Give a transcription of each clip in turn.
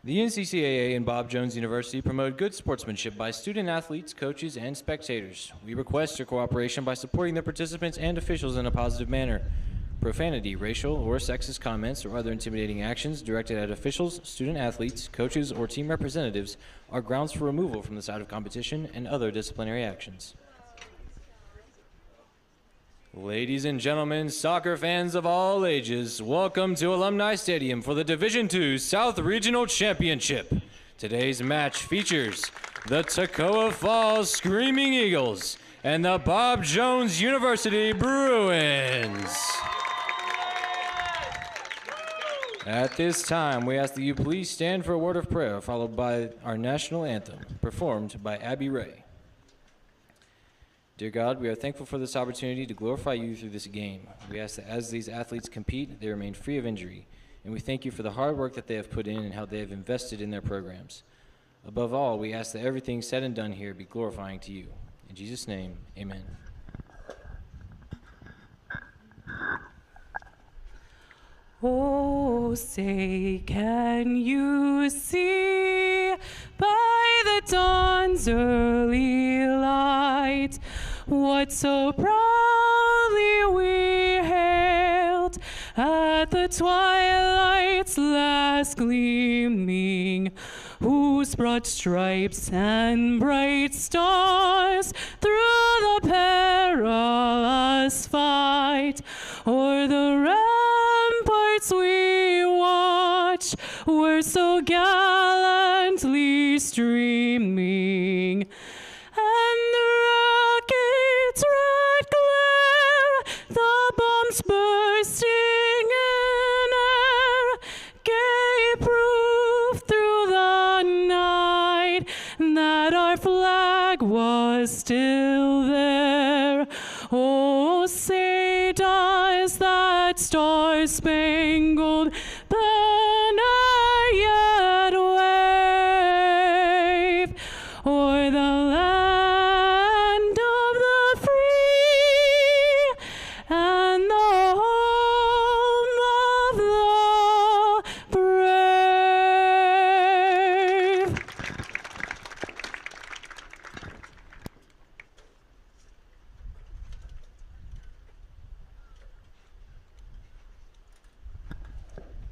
The NCCAA and Bob Jones University promote good sportsmanship by student athletes, coaches, and spectators. We request your cooperation by supporting the participants and officials in a positive manner. Profanity, racial, or sexist comments or other intimidating actions directed at officials, student athletes, coaches, or team representatives are grounds for removal from the side of competition and other disciplinary actions. Ladies and gentlemen, soccer fans of all ages, welcome to Alumni Stadium for the Division II South Regional Championship. Today's match features the Toccoa Falls Screaming Eagles and the Bob Jones University Bruins. At this time, we ask that you please stand for a word of prayer, followed by our national anthem, performed by Abby Ray. Dear God, we are thankful for this opportunity to glorify you through this game. We ask that as these athletes compete, they remain free of injury, and we thank you for the hard work that they have put in and how they have invested in their programs. Above all, we ask that everything said and done here be glorifying to you. In Jesus' name, amen. Oh, say, can you see by the dawn's early light what so proudly we hailed at the twilight's last gleaming, whose broad stripes and bright stars through the perilous fight o'er the ramparts we watch were so gallantly streaming, and the rocket's red glare, the bombs bursting in air, gave proof through the night that our flag was still there. Oh, say does that star-spangled banner yet wave o'er the land of the free and the home of the brave?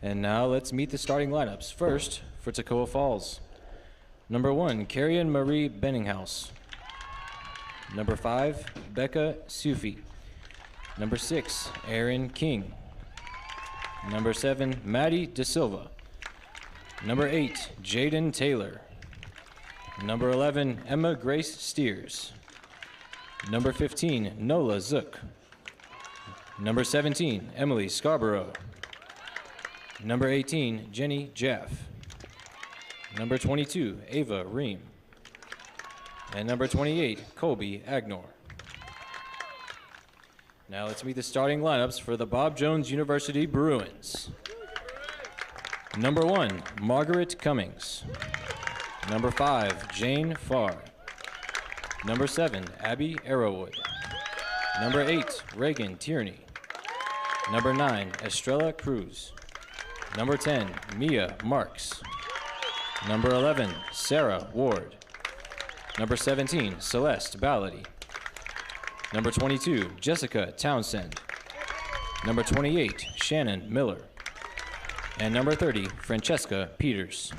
And now let's meet the starting lineups. First, for Toccoa Falls. Number 1, Carrion Marie Benninghaus. Number 5, Becca Sufi. Number 6, Aaron King. Number 7, Maddie De Silva. Number 8, Jaden Taylor. Number 11, Emma Grace Steers. Number 15, Nola Zook. Number 17, Emily Scarborough. Number 18, Jenny Jaff. Number 22, Ava Ream. And number 28, Colby Agnor. Now let's meet the starting lineups for the Bob Jones University Bruins. Number 1, Margaret Cummings. Number 5, Jane Farr. Number 7, Abby Arrowwood. Number 8, Reagan Tierney. Number 9, Estrella Cruz. Number 10, Mia Marks. Number 11, Sarah Ward. Number 17, Celeste Ballady. Number 22, Jessica Townsend. Number 28, Shannon Miller. And number 30, Francesca Peters.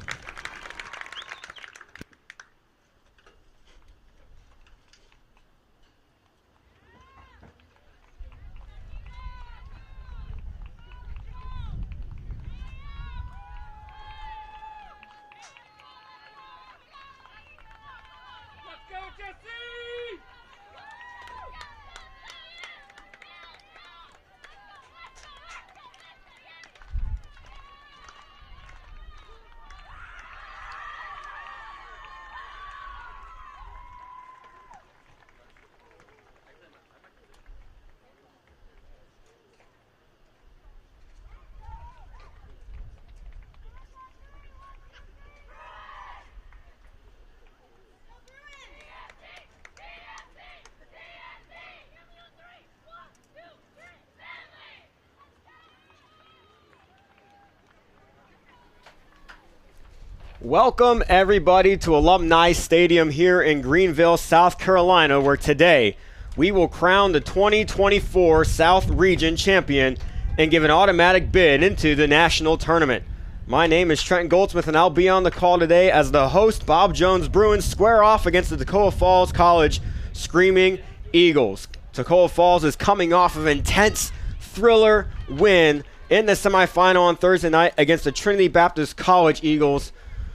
Welcome everybody to Alumni Stadium here in Greenville, South Carolina, where today we will crown the 2024 South Region champion and give an automatic bid into the national tournament. My name is Trent Goldsmith and I'll be on the call today as the host. Bob Jones Bruins square off against the Toccoa Falls College Screaming Eagles. Toccoa Falls is coming off of an intense thriller win in the semifinal on Thursday night against the Trinity Baptist College Eagles,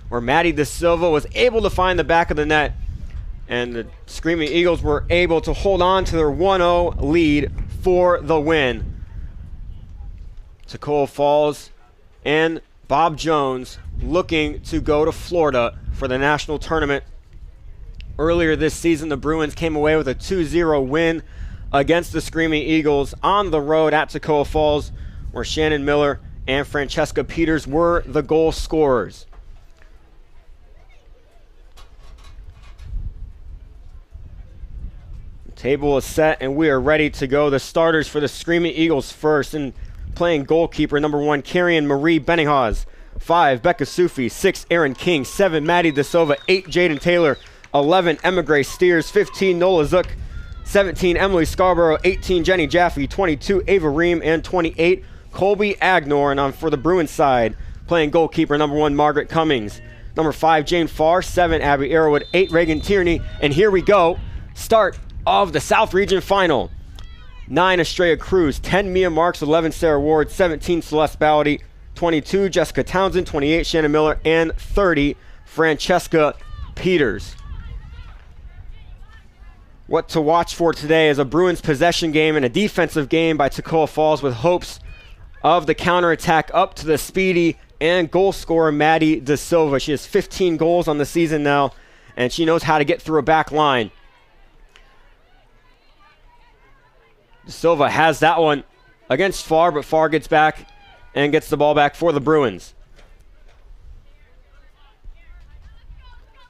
where Maddie Da Silva was able to find the back of the net, and the Screaming Eagles were able to hold on to their 1-0 lead for the win. Toccoa Falls and Bob Jones looking to go to Florida for the national tournament. Earlier this season, the Bruins came away with a 2-0 win against the Screaming Eagles on the road at Toccoa Falls, where Shannon Miller and Francesca Peters were the goal scorers. Table is set and we are ready to go. The starters for the Screaming Eagles first, and playing goalkeeper number 1, Carrion Marie Benninghaus. 5, Becca Sufi. 6, Erin King. 7, Maddie Da Silva. 8, Jaden Taylor. 11, Emma Gray Steers. 15, Nola Zook. 17, Emily Scarborough. 18, Jenny Jaffe. 22, Ava Ream. And 28, Colby Agnor. And for the Bruins side, playing goalkeeper number 1, Margaret Cummings. Number 5, Jane Farr. 7, Abby Arrowwood. 8, Reagan Tierney. And here we go. Start of the South Region Final. 9, Estrella Cruz. 10, Mia Marks. 11, Sarah Ward. 17, Celeste Ballady. 22, Jessica Townsend. 28, Shannon Miller. And 30, Francesca Peters. What to watch for today is a Bruins possession game and a defensive game by Toccoa Falls, with hopes of the counterattack up to the speedy and goal scorer Maddie Da Silva. She has 15 goals on the season now, and she knows how to get through a back line. Da Silva has that one against Farr, but Farr gets back and gets the ball back for the Bruins.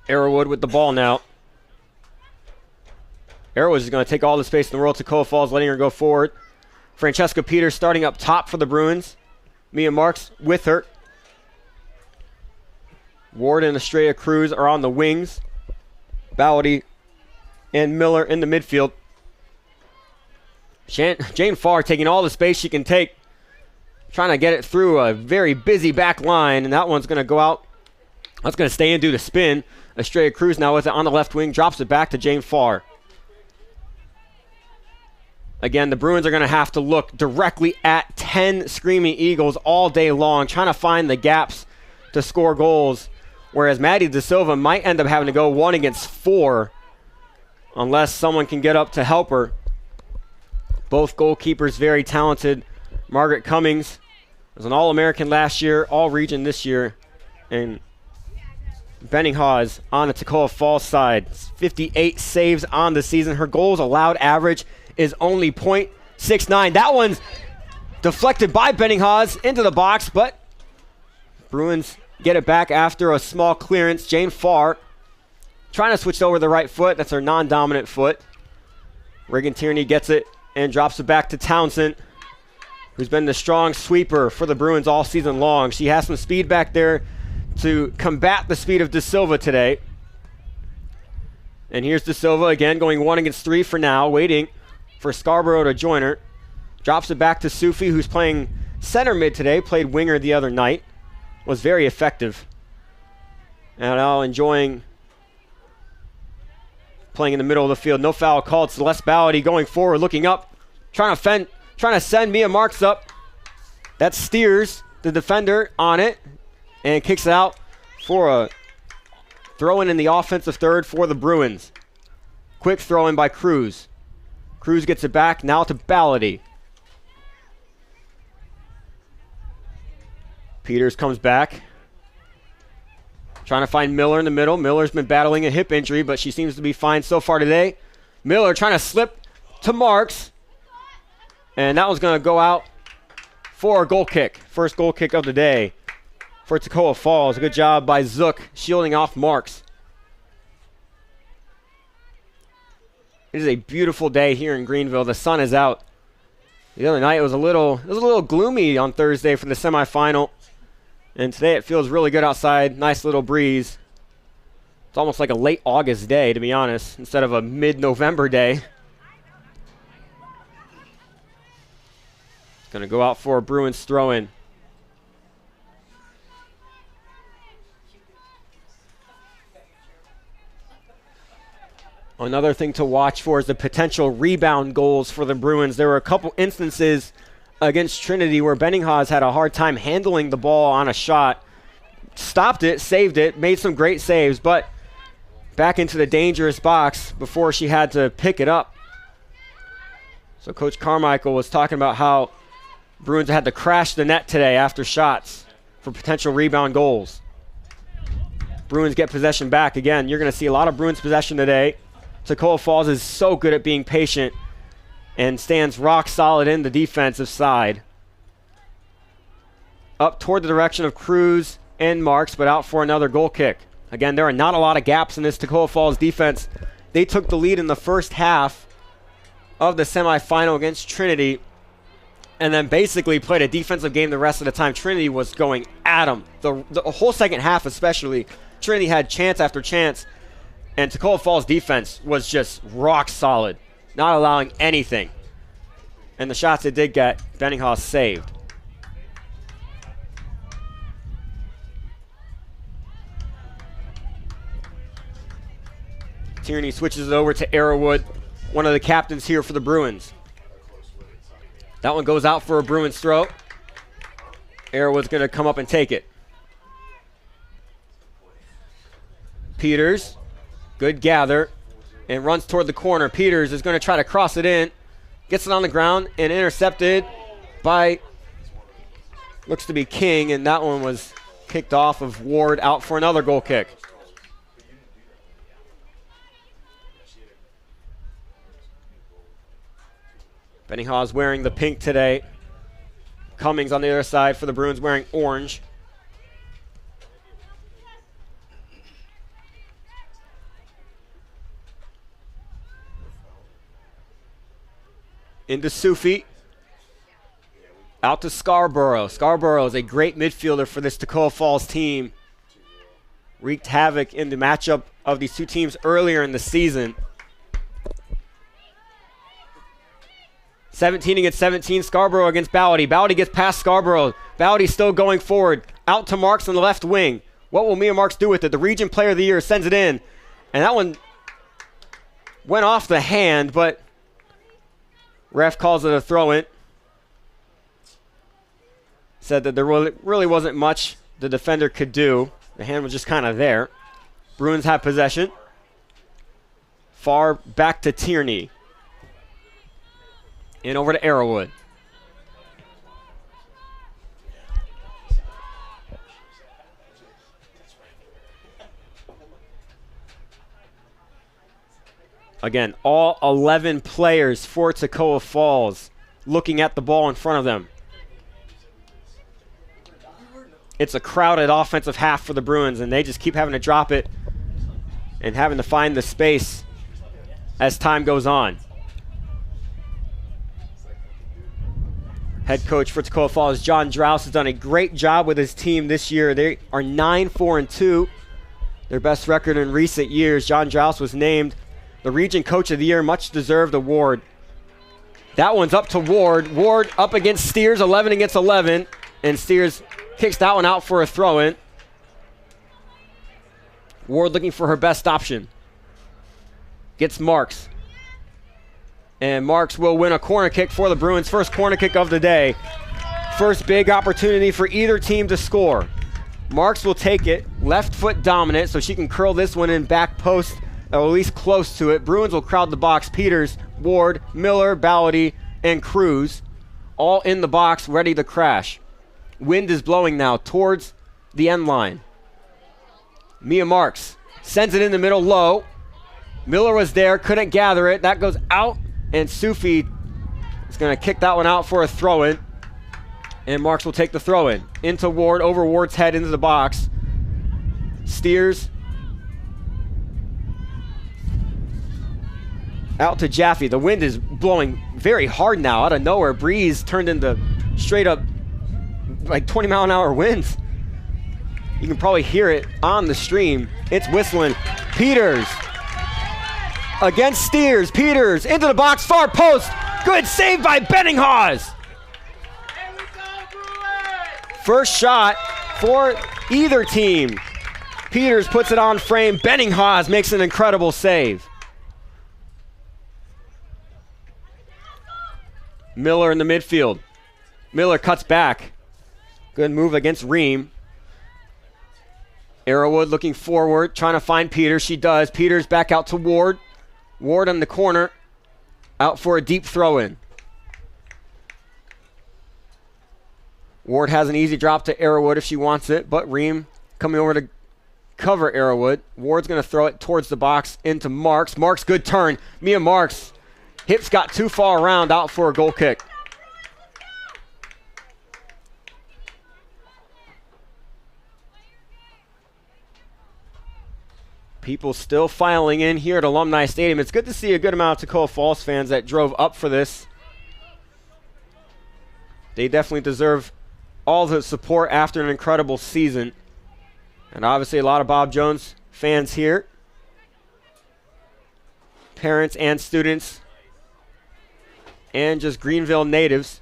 Arrowwood with the ball now. Arrowwood is going to take all the space in the world. Toccoa Falls letting her go forward. Francesca Peters starting up top for the Bruins. Mia Marks with her. Ward and Estrella Cruz are on the wings. Ballady and Miller in the midfield. Jane Farr taking all the space she can take, trying to get it through a very busy back line, and that one's going to go out. That's going to stay in due to spin. Estrella Cruz now with it on the left wing, drops it back to Jane Farr. Again, the Bruins are going to have to look directly at 10 Screaming Eagles all day long, trying to find the gaps to score goals, whereas Maddie Da Silva might end up having to go 1 against 4 unless someone can get up to help her. Both goalkeepers very talented. Margaret Cummings was an All-American last year, All-Region this year. And Benninghaus on the Toccoa Falls side. 58 saves on the season. Her goals allowed average is only .69. That one's deflected by Benninghaus into the box, but Bruins get it back after a small clearance. Jane Farr trying to switch over the right foot. That's her non-dominant foot. Reagan Tierney gets it and drops it back to Townsend, who's been the strong sweeper for the Bruins all season long. She has some speed back there to combat the speed of Da Silva today. And here's Da Silva again, going 1 against 3 for now, waiting for Scarborough to join her. Drops it back to Sufi, who's playing center mid today, played winger the other night. Was very effective. And now enjoying playing in the middle of the field. No foul called. Celeste Ballady going forward, looking up, trying to send Mia Marks up. That steers the defender on it and kicks it out for a throw-in in the offensive third for the Bruins. Quick throw-in by Cruz. Cruz gets it back now to Ballady. Peters comes back. Trying to find Miller in the middle. Miller's been battling a hip injury, but she seems to be fine so far today. Miller trying to slip to Marks. And that one's going to go out for a goal kick. First goal kick of the day for Toccoa Falls. Good job by Zook shielding off Marks. It is a beautiful day here in Greenville. The sun is out. The other night it was a little gloomy on Thursday for the semifinal. And today it feels really good outside. Nice little breeze. It's almost like a late August day, to be honest, instead of a mid-November day. Going to go out for a Bruins throw-in. Another thing to watch for is the potential rebound goals for the Bruins. There were a couple instances against Trinity where Benninghaus had a hard time handling the ball on a shot. Stopped it, saved it, made some great saves, but back into the dangerous box before she had to pick it up. So Coach Carmichael was talking about how Bruins had to crash the net today after shots for potential rebound goals. Bruins get possession back. Again, you're going to see a lot of Bruins possession today. Toccoa Falls is so good at being patient and stands rock solid in the defensive side. Up toward the direction of Cruz and Marks, but out for another goal kick. Again, there are not a lot of gaps in this Toccoa Falls defense. They took the lead in the first half of the semifinal against Trinity and then basically played a defensive game the rest of the time. Trinity was going at them. The whole second half especially, Trinity had chance after chance, and Toccoa Falls defense was just rock solid, not allowing anything. And the shots they did get, Benninghaus saved. Tierney switches it over to Arrowwood, one of the captains here for the Bruins. That one goes out for a Bruins throw. Arrowwood's going to come up and take it. Peters, good gather, and runs toward the corner. Peters is going to try to cross it in, gets it on the ground, and intercepted by, looks to be King, and that one was kicked off of Ward, out for another goal kick. Benninghaus wearing the pink today. Cummings on the other side for the Bruins wearing orange. Into Sufi. Out to Scarborough. Scarborough is a great midfielder for this Toccoa Falls team. Wreaked havoc in the matchup of these two teams earlier in the season. 17 against 17, Scarborough against Bowdy. Bowdy gets past Scarborough. Bowdy still going forward. Out to Marks on the left wing. What will Mia Marks do with it? The Region Player of the Year sends it in. And that one went off the hand, but ref calls it a throw-in. Said that there really wasn't much the defender could do. The hand was just kind of there. Bruins have possession. Far back to Tierney. In over to Arrowwood. Again, all 11 players for Toccoa Falls looking at the ball in front of them. It's a crowded offensive half for the Bruins, and they just keep having to drop it and having to find the space as time goes on. Head coach for Toccoa Falls, John Drouse, has done a great job with his team this year. They are 9-4-2, their best record in recent years. John Drouse was named the Region Coach of the Year, much deserved award. That one's up to Ward. Ward up against Steers, 11 against 11, and Steers kicks that one out for a throw-in. Ward looking for her best option. Gets Marks. And Marks will win a corner kick for the Bruins. First corner kick of the day. First big opportunity for either team to score. Marks will take it, left foot dominant, so she can curl this one in back post, or at least close to it. Bruins will crowd the box. Peters, Ward, Miller, Ballady, and Cruz all in the box, ready to crash. Wind is blowing now towards the end line. Mia Marks sends it in the middle low. Miller was there, couldn't gather it. That goes out. And Sufi is going to kick that one out for a throw-in. And Marks will take the throw-in. Into Ward, over Ward's head into the box. Steers. Out to Jaffe. The wind is blowing very hard now. Out of nowhere, breeze turned into straight up like 20-mile-an-hour winds. You can probably hear it on the stream. It's whistling. Peters against Steers. Peters into the box, far post. Good save by Benninghaus. First shot for either team. Peters puts it on frame. Benninghaus makes an incredible save. Miller in the midfield. Miller cuts back. Good move against Ream. Arrowwood looking forward, trying to find Peters. She does. Peters back out to Ward. Ward on the corner. Out for a deep throw-in. Ward has an easy drop to Arrowwood if she wants it, but Ream coming over to cover Arrowwood. Ward's going to throw it towards the box into Marks. Marks, good turn. Mia Marks. Hips got too far around, out for a goal kick. People still filing in here at Alumni Stadium. It's good to see a good amount of Toccoa Falls fans that drove up for this. They definitely deserve all the support after an incredible season. And obviously a lot of Bob Jones fans here. Parents and students. And just Greenville natives.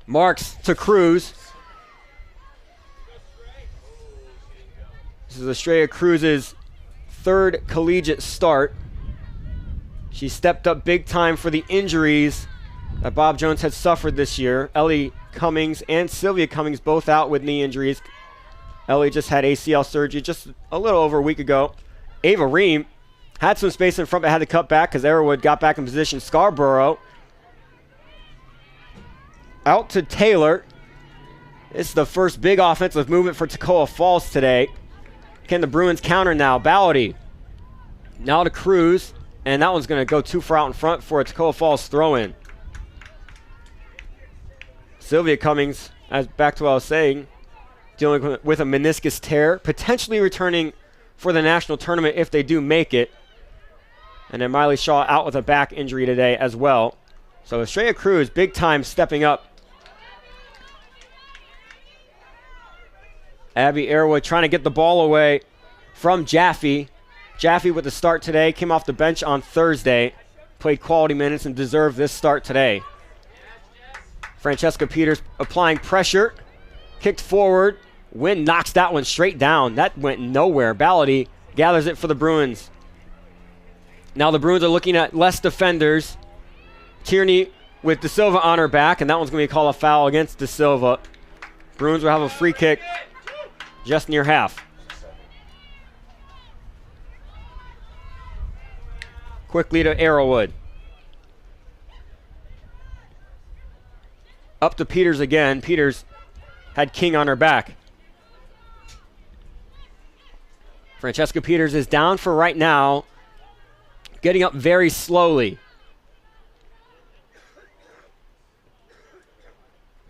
Marks to Cruz. This is Estrella Cruz's third collegiate start. She stepped up big time for the injuries that Bob Jones had suffered this year. Ellie Cummings and Sylvia Cummings both out with knee injuries. Ellie just had ACL surgery just a little over a week ago. Ava Ream had some space in front but had to cut back because Arrowwood got back in position. Scarborough out to Taylor. This is the first big offensive movement for Toccoa Falls today. Can the Bruins counter now? Ballady now to Cruz, and that one's going to go too far out in front for a Toccoa Falls throw-in. Sylvia Cummings, as back to what I was saying, dealing with a meniscus tear, potentially returning for the national tournament if they do make it. And then Miley Shaw out with a back injury today as well. So Estrella Cruz, big time stepping up. Abby Arrowwood trying to get the ball away from Jaffe. Jaffe with the start today, came off the bench on Thursday, played quality minutes and deserved this start today. Francesca Peters applying pressure, kicked forward. Wynn knocks that one straight down. That went nowhere. Ballady gathers it for the Bruins. Now the Bruins are looking at less defenders. Tierney with De Silva on her back, and that one's going to be called a foul against De Silva. Bruins will have a free kick just near half. Quickly to Arrowwood. Up to Peters again. Peters had King on her back. Francesca Peters is down for right now. Getting up very slowly.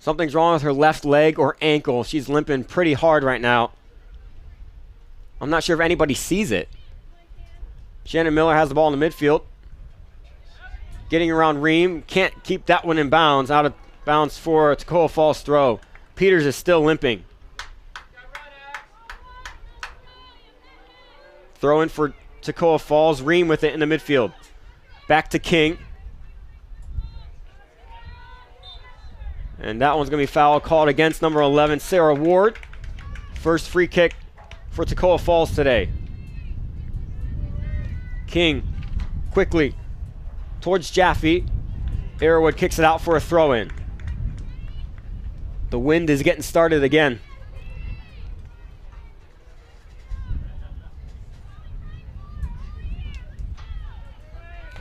Something's wrong with her left leg or ankle. She's limping pretty hard right now. I'm not sure if anybody sees it. Shannon Miller has the ball in the midfield. Getting around Ream. Can't keep that one in bounds. Out of bounds for a Toccoa Falls throw. Peters is still limping. Throw in for Toccoa Falls. Ream with it in the midfield. Back to King. And that one's going to be foul called against number 11, Sarah Ward. First free kick for Toccoa Falls today. King quickly towards Jaffe. Arrowwood kicks it out for a throw-in. The wind is getting started again.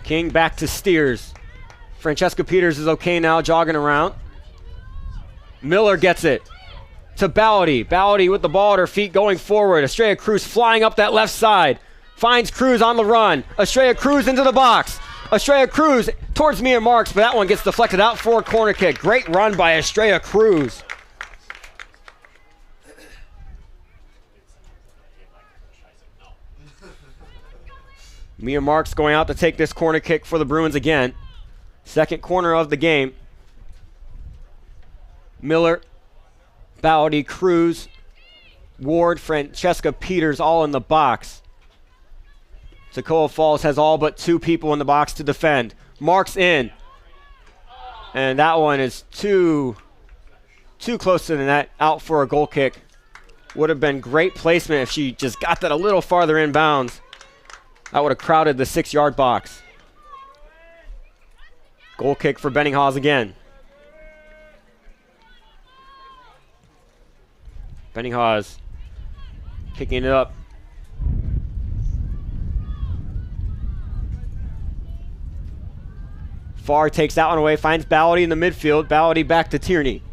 King back to Steers. Francesca Peters is okay now, jogging around. Miller gets it to Ballady. Ballady with the ball at her feet going forward. Estrella Cruz flying up that left side. Finds Cruz on the run. Estrella Cruz into the box. Estrella Cruz towards Mia Marks, but that one gets deflected out for a corner kick. Great run by Estrella Cruz. Mia Marks going out to take this corner kick for the Bruins again. Second corner of the game. Miller, Ballady, Cruz Ward, Francesca Peters all in the box. Toccoa Falls has all but 2 people in the box to defend. Marks in. And that one is too close to the net, out for a goal kick. Would have been great placement if she just got that a little farther inbounds. That would have crowded the 6-yard box. Goal kick for Benninghausen again. Benninghausen kicking it up. Farr takes that one away, finds Ballady in the midfield. Ballady back to Tierney.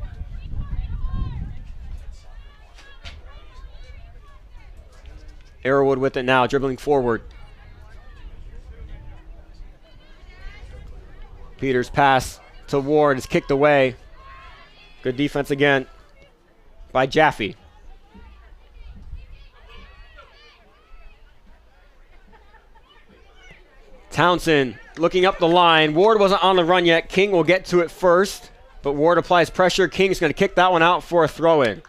Arrowwood with it now, dribbling forward. Peters' pass to Ward is kicked away. Good defense again by Jaffe. Townsend looking up the line. Ward wasn't on the run yet. King will get to it first, but Ward applies pressure. King's going to kick that one out for a throw-in.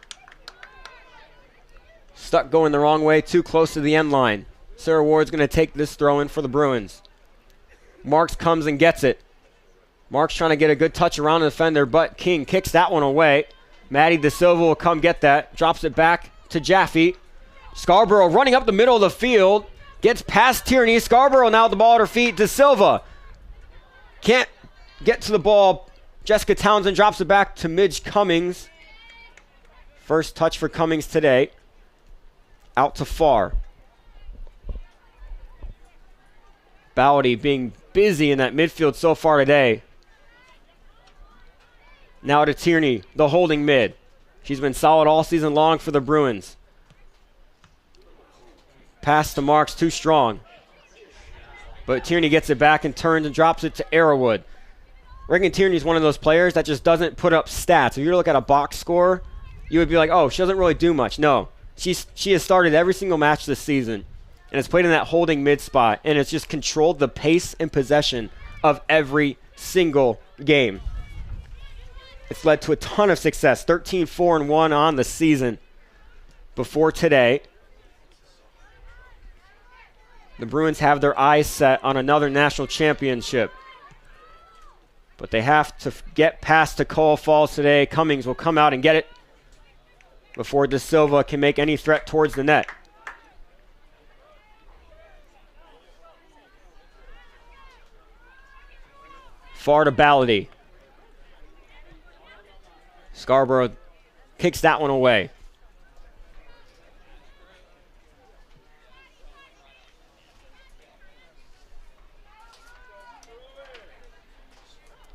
Stuck going the wrong way, too close to the end line. Sarah Ward's going to take this throw-in for the Bruins. Marks comes and gets it. Marks trying to get a good touch around the defender, but King kicks that one away. Maddie De Silva will come get that. Drops it back to Jaffe. Scarborough running up the middle of the field. Gets past Tierney. Scarborough now with the ball at her feet. De Silva can't get to the ball. Jessica Townsend drops it back to Midge Cummings. First touch for Cummings today. Out to Farr. Ballady being busy in that midfield so far today. Now to Tierney, the holding mid. She's been solid all season long for the Bruins. Pass to Marks, too strong. But Tierney gets it back and turns and drops it to Arrowwood. Reagan Tierney's one of those players that just doesn't put up stats. If you were to look at a box score, you would be like, oh, she doesn't really do much. No, she has started every single match this season and has played in that holding mid spot, and it's just controlled the pace and possession of every single game. It's led to a ton of success, 13-4-1 on the season before today. The Bruins have their eyes set on another national championship. But they have to get past Toccoa Falls today. Cummings will come out and get it before De Silva can make any threat towards the net. Far to Ballady. Scarborough kicks that one away.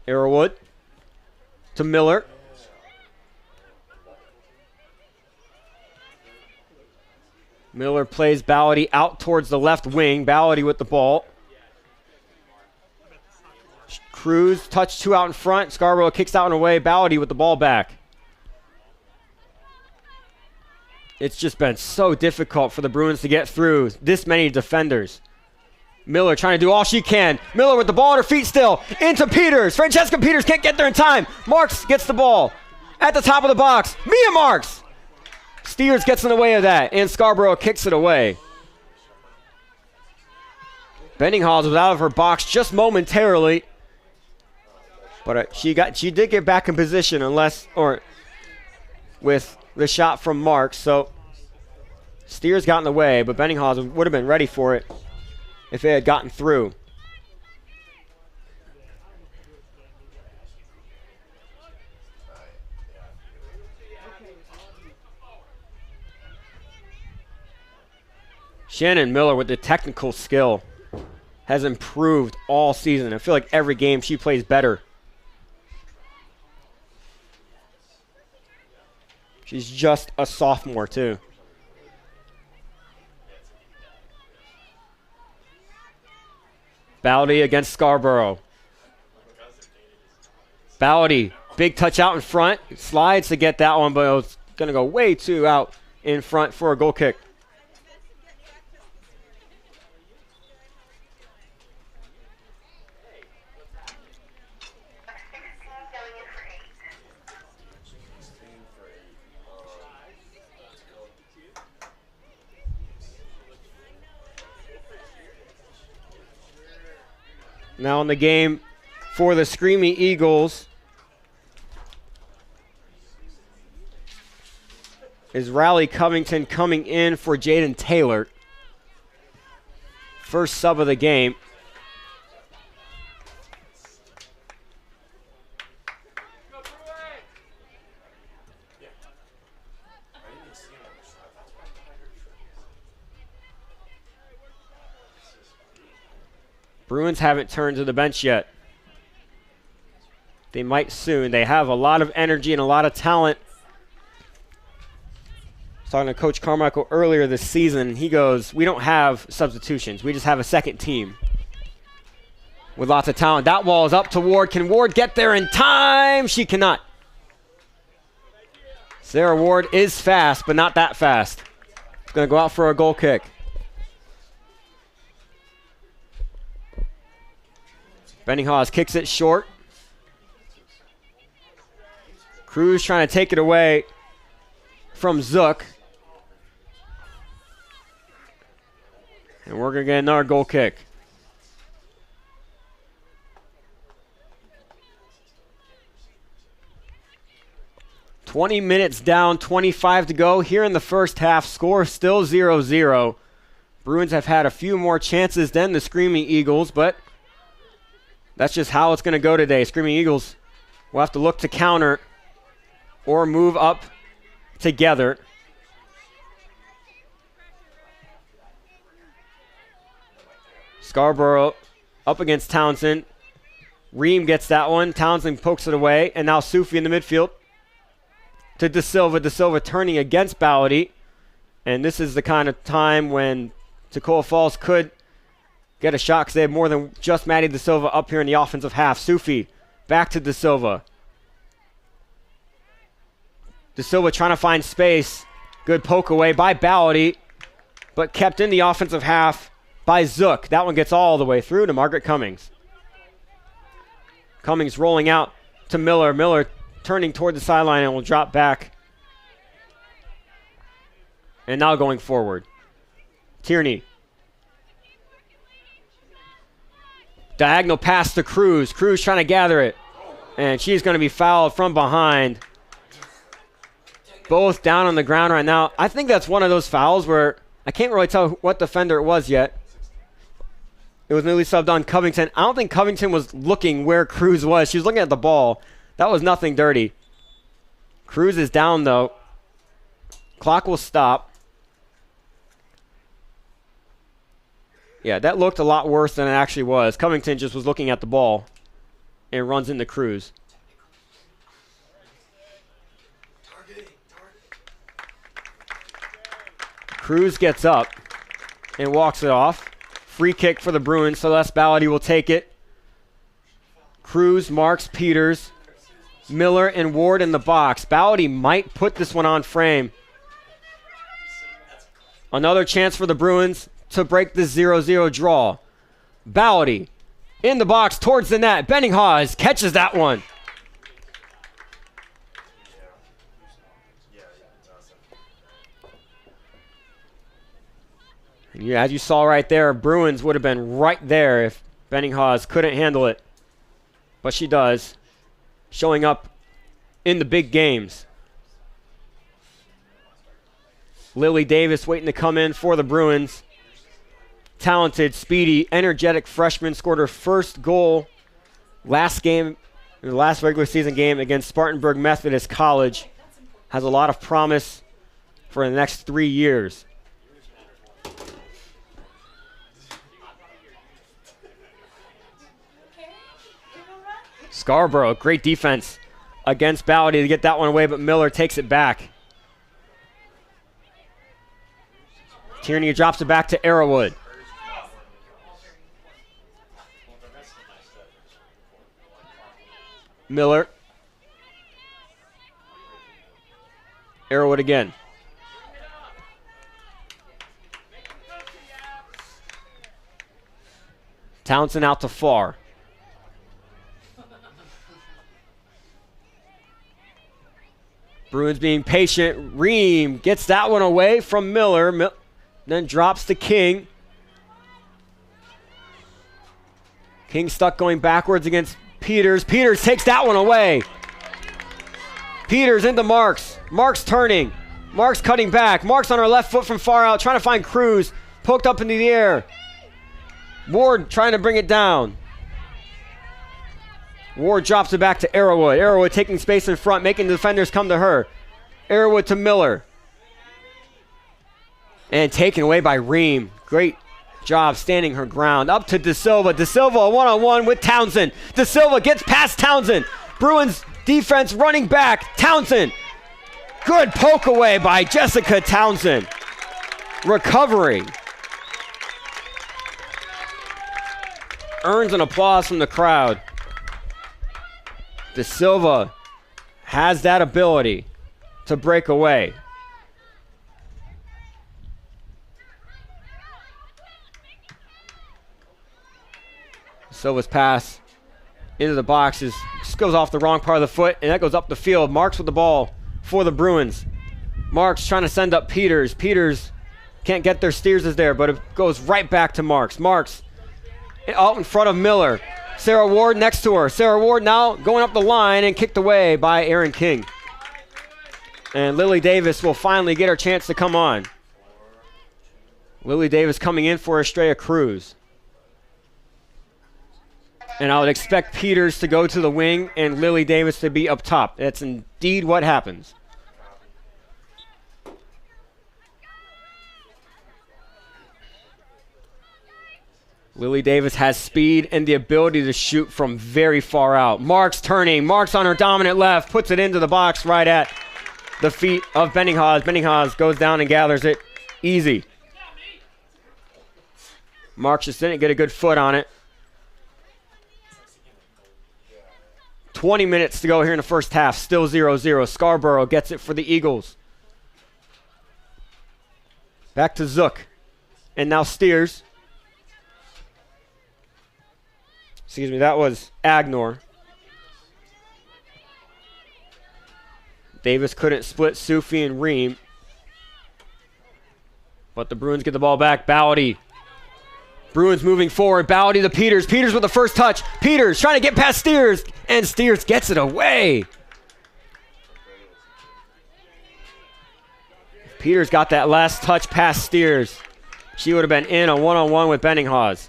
Arrowwood to Miller. Miller plays Ballady out towards the left wing. Ballady with the ball. Cruz, touch 2 out in front. Scarborough kicks out and away. Ballady with the ball back. It's just been so difficult for the Bruins to get through this many defenders. Miller trying to do all she can. Miller with the ball at her feet still. Into Peters. Francesca Peters can't get there in time. Marks gets the ball at the top of the box. Mia Marks. Steers gets in the way of that, and Scarborough kicks it away. Benninghausen was out of her box just momentarily, but she did get back in position with the shot from Marks. So Steers got in the way, but Benninghausen would have been ready for it if it had gotten through. Shannon Miller with the technical skill has improved all season. I feel like every game she plays better. She's just a sophomore too. Ballady against Scarborough. Ballady, big touch out in front. Slides to get that one, but it was going to go way too out in front for a goal kick. Now in the game for the Screamy Eagles is Riley Covington coming in for Jaden Taylor. First sub of the game. Bruins haven't turned to the bench yet. They might soon. They have a lot of energy and a lot of talent. I was talking to Coach Carmichael earlier this season. He goes, we don't have substitutions. We just have a second team with lots of talent. That ball is up to Ward. Can Ward get there in time? She cannot. Sarah Ward is fast, but not that fast. Going to go out for a goal kick. Benninghaus kicks it short. Cruz trying to take it away from Zook. And we're going to get another goal kick. "20 minutes down, 25 to go here in the first half. Score still 0-0. Bruins have had a few more chances than the Screaming Eagles, but that's just how it's going to go today. Screaming Eagles will have to look to counter or move up together. Scarborough up against Townsend. Ream gets that one. Townsend pokes it away. And now Sufi in the midfield to De Silva. De Silva turning against Ballady. And this is the kind of time when Toccoa Falls could get a shot because they have more than just Maddie De Silva up here in the offensive half. Sufi back to De Silva. De Silva trying to find space. Good poke away by Ballady, but kept in the offensive half by Zook. That one gets all the way through to Margaret Cummings. Cummings rolling out to Miller. Miller turning toward the sideline and will drop back. And now going forward. Tierney. Diagonal pass to Cruz. Cruz trying to gather it. And she's going to be fouled from behind. Both down on the ground right now. I think that's one of those fouls where I can't really tell what defender it was yet. It was newly subbed on Covington. I don't think Covington was looking where Cruz was. She was looking at the ball. That was nothing dirty. Cruz is down though. Clock will stop. Yeah, that looked a lot worse than it actually was. Covington just was looking at the ball and runs into Cruz. Cruz gets up and walks it off. Free kick for the Bruins. Celeste Ballady will take it. Cruz marks Peters. Miller and Ward in the box. Ballady might put this one on frame. Another chance for the Bruins to break the 0-0 draw. Ballady in the box towards the net. Benninghaus catches that one. Yeah, as you saw right there, Bruins would have been right there if Benninghaus couldn't handle it. But she does, showing up in the big games. Lily Davis waiting to come in for the Bruins. Talented, speedy, energetic freshman, scored her first goal last game, the last regular season game against Spartanburg Methodist College. Has a lot of promise for the next 3 years. Scarborough, great defense against Ballady to get that one away, but Miller takes it back. Tierney drops it back to Arrowwood. Miller. Arrowwood again. Townsend out to far. Bruins being patient. Ream gets that one away from Miller. Then drops to King. King stuck going backwards against Peters. Peters takes that one away. Peters into Marks. Marks turning. Marks cutting back. Marks on her left foot from far out, trying to find Cruz. Poked up into the air. Ward trying to bring it down. Ward drops it back to Arrowwood. Arrowwood taking space in front, making the defenders come to her. Arrowwood to Miller. And taken away by Ream. Great job standing her ground. Up to De Silva. De Silva a one-on-one with Townsend. De Silva gets past Townsend. Bruins defense running back. Townsend. Good poke away by Jessica Townsend. Recovery. Earns an applause from the crowd. De Silva has that ability to break away. Silva's pass into the box just goes off the wrong part of the foot, and that goes up the field. Marks with the ball for the Bruins. Marks trying to send up Peters. Peters can't get their steers is there, but it goes right back to Marks. Marks out in front of Miller. Sarah Ward next to her. Sarah Ward now going up the line and kicked away by Erin King. And Lily Davis will finally get her chance to come on. Lily Davis coming in for Estrella Cruz. And I would expect Peters to go to the wing and Lily Davis to be up top. That's indeed what happens. Lily Davis has speed and the ability to shoot from very far out. Marks turning. Marks on her dominant left. Puts it into the box right at the feet of Benninghaus. Benninghaus goes down and gathers it. Easy. Marks just didn't get a good foot on it. 20 minutes to go here in the first half. Still 0-0. Scarborough gets it for the Eagles. Back to Zook. And now Steers. Excuse me, that was Agnor. Davis couldn't split Sufi and Ream. But the Bruins get the ball back. Bowdy. Bruins moving forward. Bowdy to Peters. Peters with the first touch. Peters trying to get past Steers. And Steers gets it away. If Peters got that last touch past Steers, she would have been in a one-on-one with Benninghaus.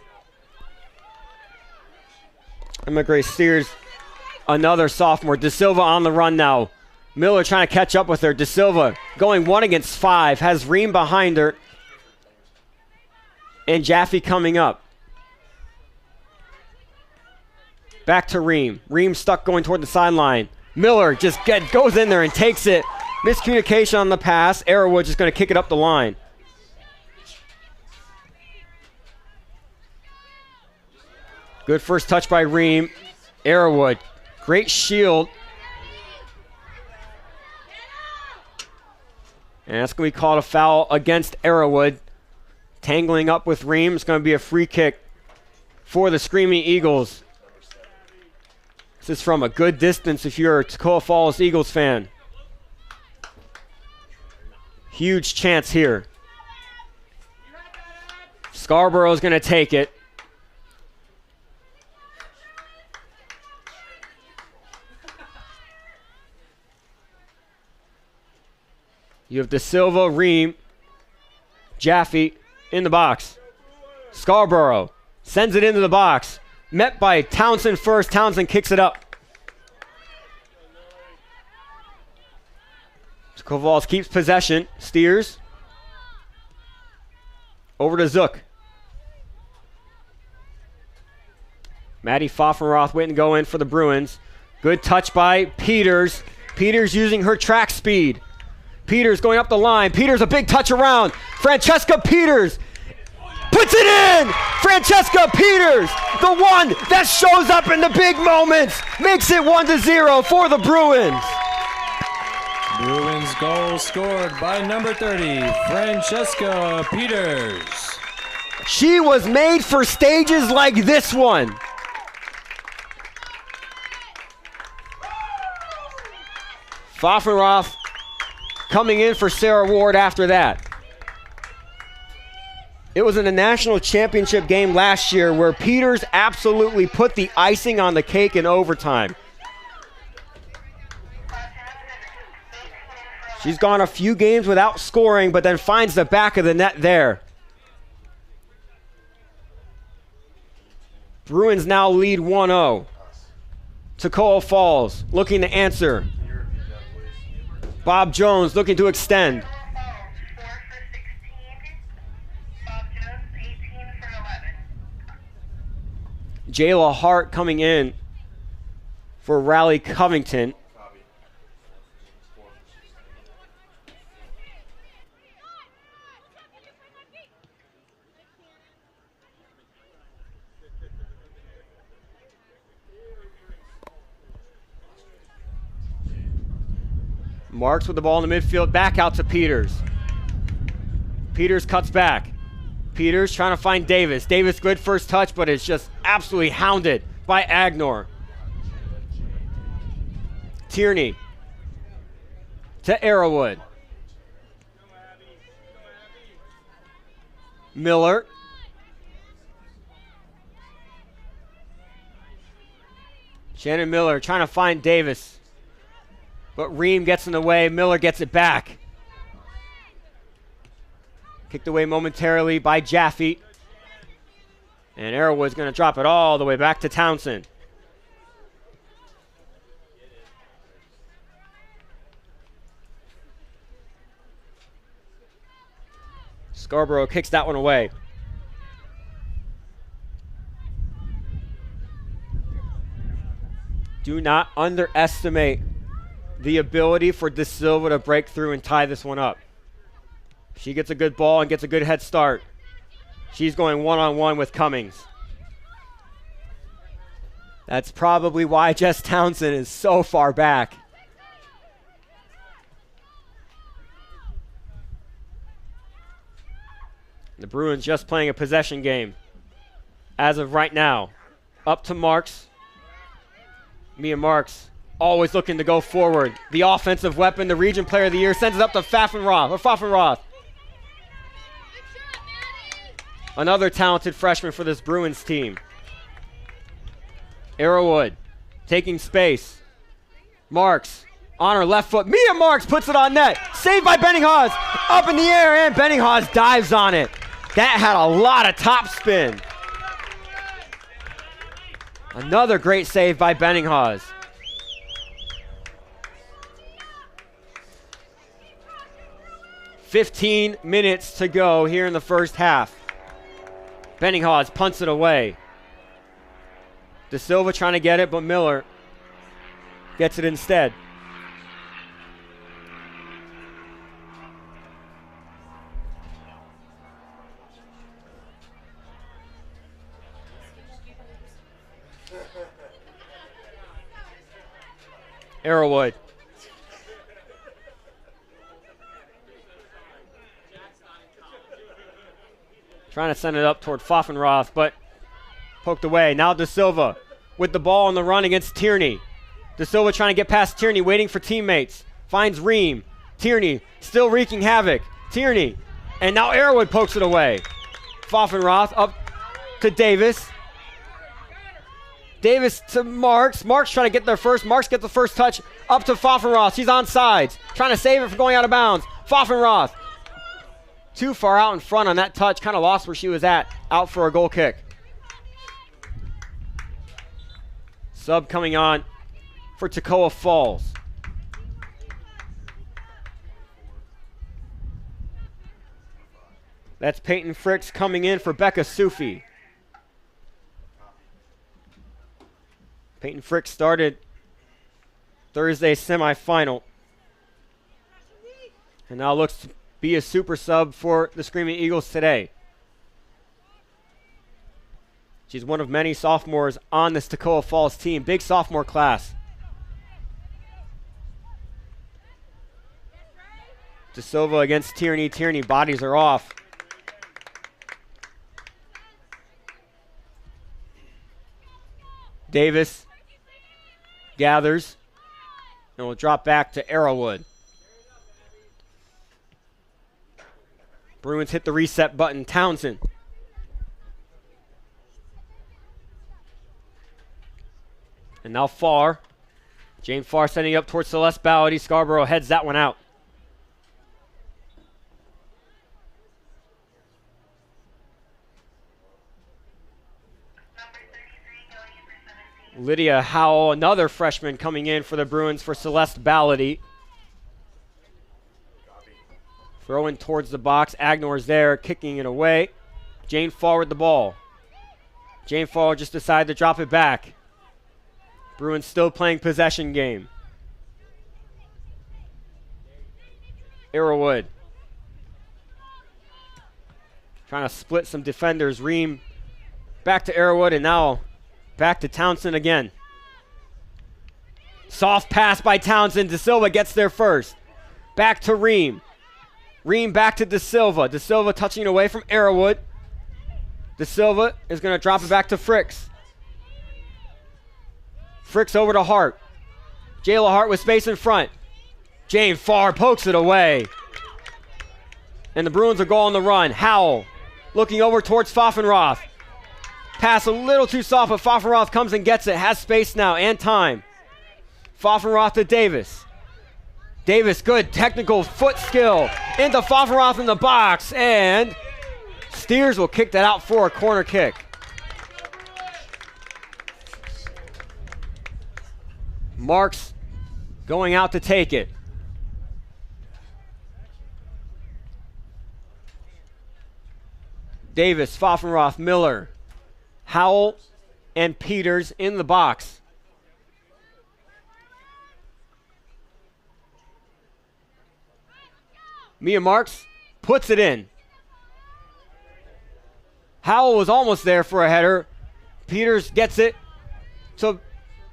Emma Grace Steers, another sophomore. De Silva on the run now. Miller trying to catch up with her. De Silva going 1 against 5. Has Ream behind her. And Jaffe coming up. Back to Ream. Ream stuck going toward the sideline. Miller just goes in there and takes it. Miscommunication on the pass. Arrowwood just going to kick it up the line. Good first touch by Ream. Arrowwood. Great shield. And that's going to be called a foul against Arrowwood. Tangling up with Ream. It's going to be a free kick for the Screaming Eagles. This is from a good distance if you're a Toccoa Falls Eagles fan. Huge chance here. Scarborough's going to take it. You have De Silva, Ream, Jaffe in the box. Scarborough sends it into the box. Met by Townsend first. Townsend kicks it up. Koval's keeps possession. Steers. Over to Zook. Maddie Pfaffenroth waiting to go in for the Bruins. Good touch by Peters. Peters using her track speed. Peters going up the line. Peters a big touch around. Francesca Peters puts it in! Francesca Peters, the one that shows up in the big moments, makes it 1-0 for the Bruins. Bruins goal scored by number 30, Francesca Peters. She was made for stages like this one. Pfaffenroth coming in for Sarah Ward after that. It was in a national championship game last year where Peters absolutely put the icing on the cake in overtime. She's gone a few games without scoring, but then finds the back of the net there. Bruins now lead 1-0. Toccoa Falls looking to answer. Bob Jones looking to extend. Jayla Hart coming in for Raleigh Covington. Marks with the ball in the midfield, back out to Peters. Peters cuts back. Peters trying to find Davis. Davis, good first touch, but is just absolutely hounded by Agnor. Tierney to Arrowwood. Miller. Shannon Miller trying to find Davis. But Ream gets in the way. Miller gets it back. Kicked away momentarily by Jaffe. And Arrowwood's going to drop it all the way back to Townsend. Scarborough kicks that one away. Do not underestimate the ability for De Silva to break through and tie this one up. She gets a good ball and gets a good head start. She's going one-on-one with Cummings. That's probably why Jess Townsend is so far back. The Bruins just playing a possession game as of right now. Up to Marks. Mia Marks always looking to go forward. The offensive weapon, the region player of the year, sends it up to Pfaffenroth. Another talented freshman for this Bruins team. Arrowwood taking space. Marks on her left foot. Mia Marks puts it on net. Saved by Benninghaus. Up in the air, and Benninghaus dives on it. That had a lot of top spin. Another great save by Benninghaus. "15 minutes to go here in the first half. Benninghaus punts it away. De Silva trying to get it, but Miller gets it instead. Arrowwood. Trying to send it up toward Pfaffenroth, but poked away. Now De Silva with the ball on the run against Tierney. De Silva trying to get past Tierney, waiting for teammates. Finds Ream. Tierney still wreaking havoc. Tierney. And now Arrowwood pokes it away. Pfaffenroth up to Davis. Davis to Marks. Marks trying to get there first. Marks gets the first touch up to Pfaffenroth. She's on sides. Trying to save it from going out of bounds. Pfaffenroth. Too far out in front on that touch. Kind of lost where she was at. Out for a goal kick. Sub coming on for Toccoa Falls. That's Peyton Fricks coming in for Becca Sufi. Peyton Fricks started Thursday's semifinal. And now looks to be a super sub for the Screaming Eagles today. She's one of many sophomores on this Toccoa Falls team. Big sophomore class. De Silva against Tierney. Tierney bodies her off. Davis gathers and will drop back to Arrowwood. Bruins hit the reset button. Townsend. And now Farr. Jane Farr sending up towards Celeste Ballady. Scarborough heads that one out. Lydia Howell, another freshman coming in for the Bruins for Celeste Ballady. Throwing towards the box. Agnor's there, kicking it away. Jane Farr with the ball. Jane Farr just decided to drop it back. Bruins still playing possession game. Arrowwood. Trying to split some defenders. Ream back to Arrowwood, and now back to Townsend again. Soft pass by Townsend. De Silva gets there first. Back to Ream. Ream back to De Silva. De Silva touching away from Arrowwood. De Silva is going to drop it back to Fricks. Fricks over to Hart. Jayla Hart with space in front. Jane Farr pokes it away. And the Bruins are going on the run. Howell looking over towards Pfaffenroth. Pass a little too soft, but Pfaffenroth comes and gets it. Has space now and time. Pfaffenroth to Davis. Davis, good technical foot skill. Into Pfaffenroth in the box. And Steers will kick that out for a corner kick. Marks going out to take it. Davis, Pfaffenroth, Miller, Howell, and Peters in the box. Mia Marks puts it in. Howell was almost there for a header. Peters gets it to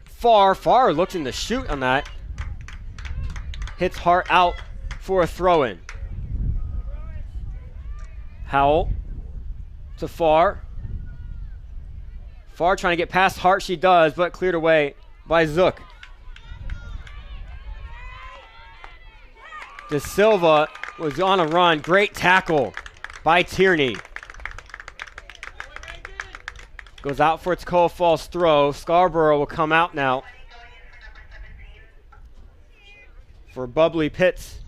Farr. Farr looking to shoot on that. Hits Hart out for a throw-in. Howell to Farr. Farr trying to get past Hart. She does, but cleared away by Zook. De Silva was on a run. Great tackle by Tierney. Goes out for its Cole Falls throw. Scarborough will come out now for Bubbly Pitts.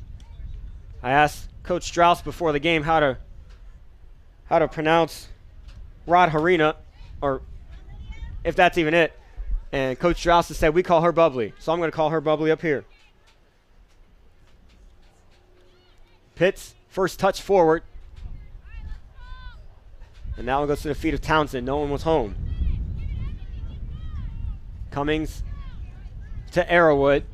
I asked Coach Strauss before the game how to pronounce Rod Harina, or if that's even it. And Coach Strauss has said we call her Bubbly. So I'm going to call her Bubbly up here. Pitts, first touch forward. And now it goes to the feet of Townsend. No one was home. Cummings to Arrowwood.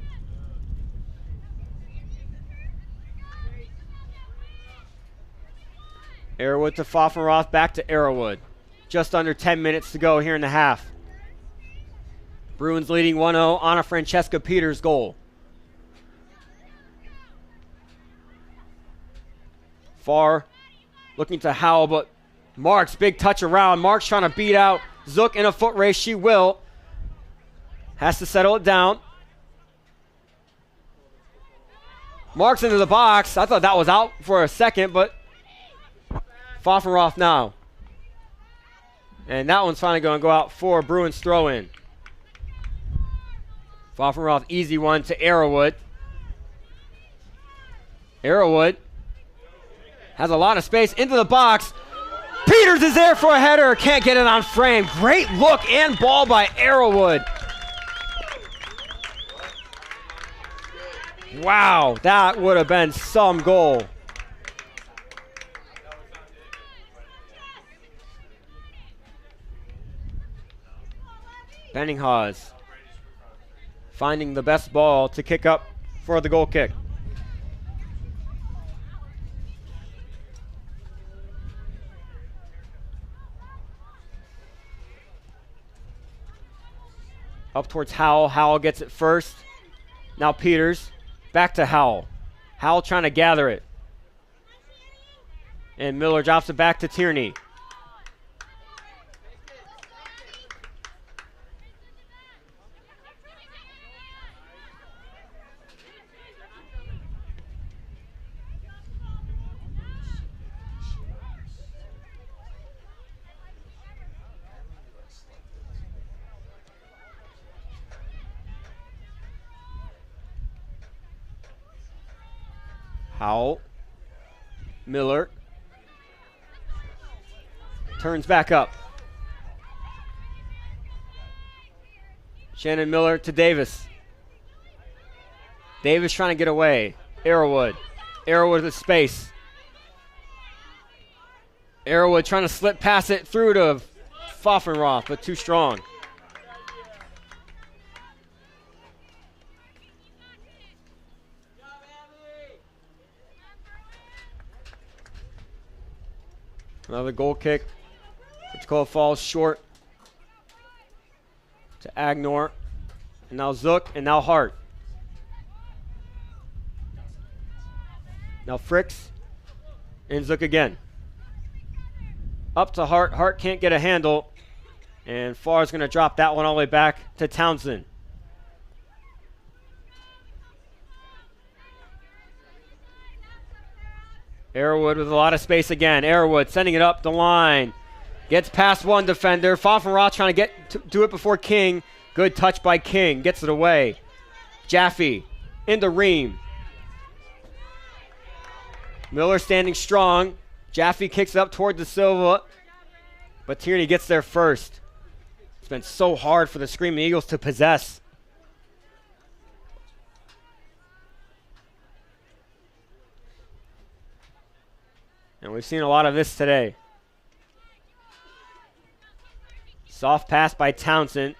Arrowwood to Pfaffenroth, back to Arrowwood. Just under 10 minutes to go here in the half. Bruins leading 1-0 on a Francesca Peters goal. Farr looking to Howell, but Marks, big touch around. Marks trying to beat out Zook in a foot race. She will. Has to settle it down. Marks into the box. I thought that was out for a second, but Pfaffenroth now. And that one's finally going to go out for Bruins throw-in. Pfaffenroth, easy one to Arrowwood. Arrowwood has a lot of space into the box. Peters is there for a header. Can't get it on frame. Great look and ball by Arrowwood. Wow, that would have been some goal. Benninghaus finding the best ball to kick up for the goal kick. Up towards Howell. Howell gets it first. Now Peters. Back to Howell. Howell trying to gather it. And Miller drops it back to Tierney. Howell. Miller. Turns back up. Shannon Miller to Davis. Davis trying to get away. Arrowwood. Arrowwood with space. Arrowwood trying to slip past it through to Pfaffenroth, but too strong. Another goal kick. Tacoma falls short to Agnor. And now Zook, and now Hart. Now Fricks, and Zook again. Up to Hart. Hart can't get a handle. And Farr's going to drop that one all the way back to Townsend. Arrowwood with a lot of space again. Arrowwood sending it up the line. Gets past one defender. Pfaffenroth trying to get to do it before King. Good touch by King. Gets it away. Jaffe into Ream. Miller standing strong. Jaffe kicks it up toward De Silva. But Tierney gets there first. It's been so hard for the Screaming Eagles to possess. And we've seen a lot of this today. Soft pass by Townsend.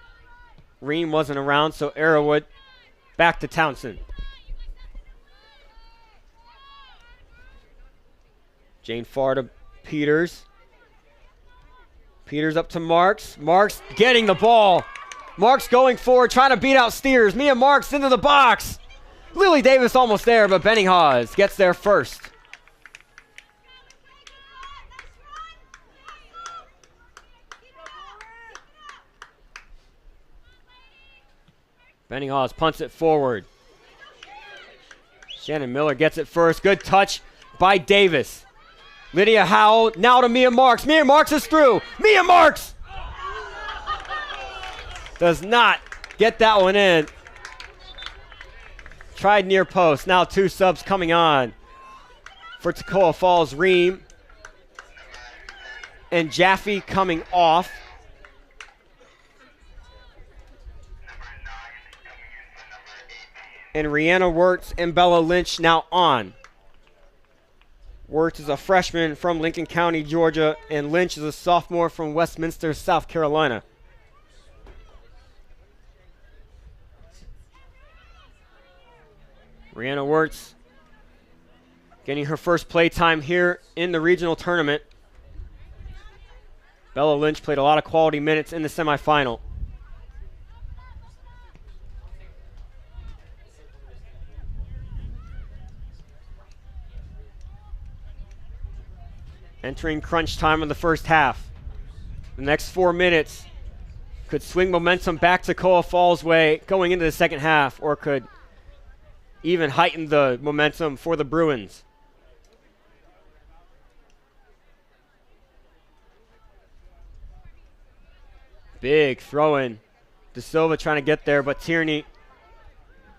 Ream wasn't around, so Arrowwood back to Townsend. Jane Farr to Peters. Peters up to Marks. Marks getting the ball. Marks going forward, trying to beat out Steers. Mia Marks into the box. Lily Davis almost there, but Benninghaz gets there first. Benninghaz punts it forward. Shannon Miller gets it first. Good touch by Davis. Lydia Howell now to Mia Marks. Mia Marks is through. Mia Marks does not get that one in. Tried near post. Now two subs coming on for Toccoa Falls. Ream and Jaffe coming off. And Rihanna Wirtz and Bella Lynch now on. Wirtz is a freshman from Lincoln County, Georgia, and Lynch is a sophomore from Westminster, South Carolina. Rihanna Wirtz getting her first play time here in the regional tournament. Bella Lynch played a lot of quality minutes in the semifinal. Entering crunch time in the first half. The next 4 minutes could swing momentum back to Toccoa Falls' way going into the second half, or could even heighten the momentum for the Bruins. Big throw in. De Silva trying to get there, but Tierney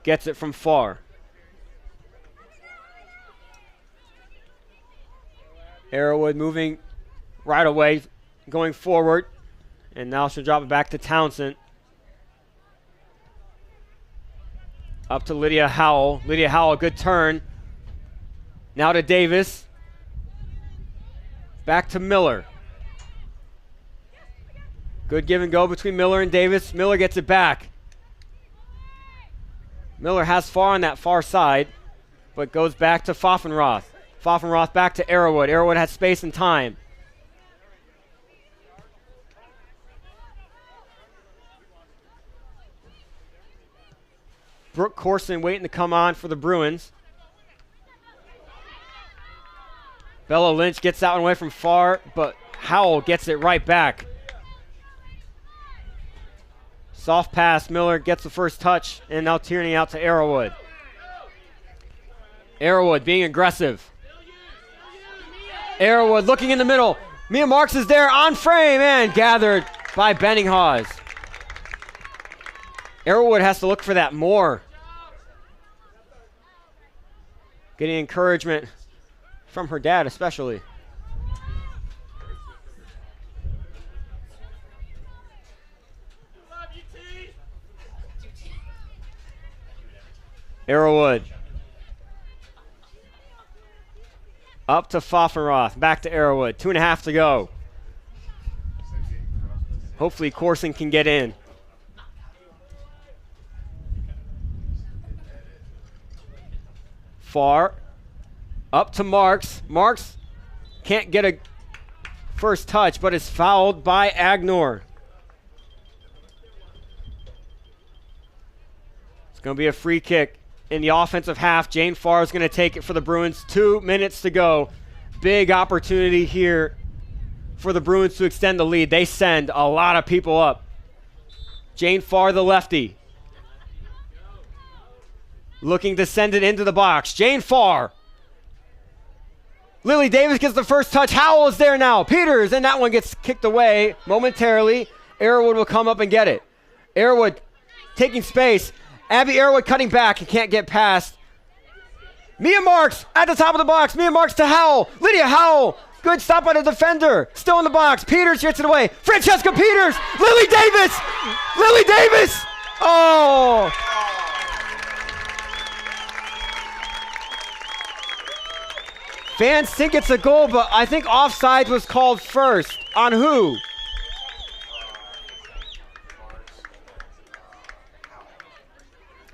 gets it from far. Arrowwood moving right away, going forward. And now she'll drop it back to Townsend. Up to Lydia Howell. Lydia Howell, good turn. Now to Davis. Back to Miller. Good give and go between Miller and Davis. Miller gets it back. Miller has Farr on that far side, but goes back to Pfaffenroth. Pfaffenroth back to Arrowwood. Arrowwood has space and time. Brooke Corson waiting to come on for the Bruins. Bella Lynch gets that one away from Farr, but Howell gets it right back. Soft pass. Miller gets the first touch, and now Tierney out to Arrowwood. Arrowwood being aggressive. Arrowwood looking in the middle. Mia Marks is there on frame and gathered by Benninghaz. Arrowwood has to look for that more. getting encouragement from her dad especially. Arrowwood. Up to Pfaffenroth. Back to Arrowwood. 2.5 to go. Hopefully Corson can get in. Far. Up to Marks. Marks can't get a first touch, but is fouled by Agnor. It's going to be a free kick in the offensive half. Jane Farr is going to take it for the Bruins. 2 minutes to go. Big opportunity here for the Bruins to extend the lead. They send a lot of people up. Jane Farr, the lefty, looking to send it into the box. Jane Farr. Lily Davis gets the first touch. Howell is there now. Peters, and that one gets kicked away momentarily. Arrowwood will come up and get it. Arrowwood taking space. Abby Arrowwood cutting back and can't get past. Mia Marks at the top of the box. Mia Marks to Howell. Lydia Howell. Good stop by the defender. Still in the box. Peters gets it away. Francesca Peters. Lily Davis. Lily Davis. Oh. Fans think it's a goal, but I think offside was called first. On who?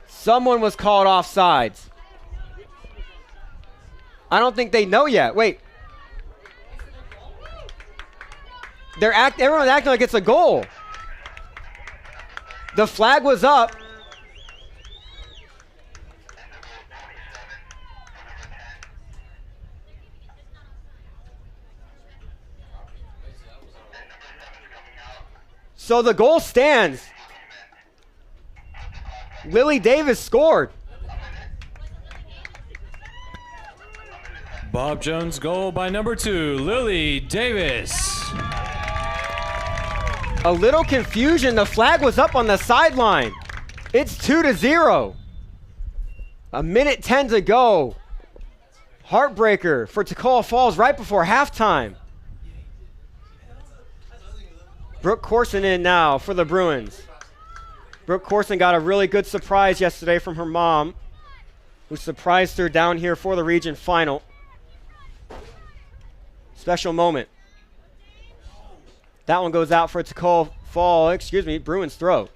Someone was called offsides. I don't think they know yet. Wait. Everyone's acting like it's a goal. The flag was up. So the goal stands. Lily Davis scored. Bob Jones goal by number 2, Lily Davis. A little confusion. The flag was up on the sideline. It's 2-0. 1:10 to go. Heartbreaker for Toccoa Falls right before halftime. Brooke Corson in now for the Bruins. Brooke Corson got a really good surprise yesterday from her mom, who surprised her down here for the region final. Special moment. That one goes out for Toccoa Falls, Bruins throw.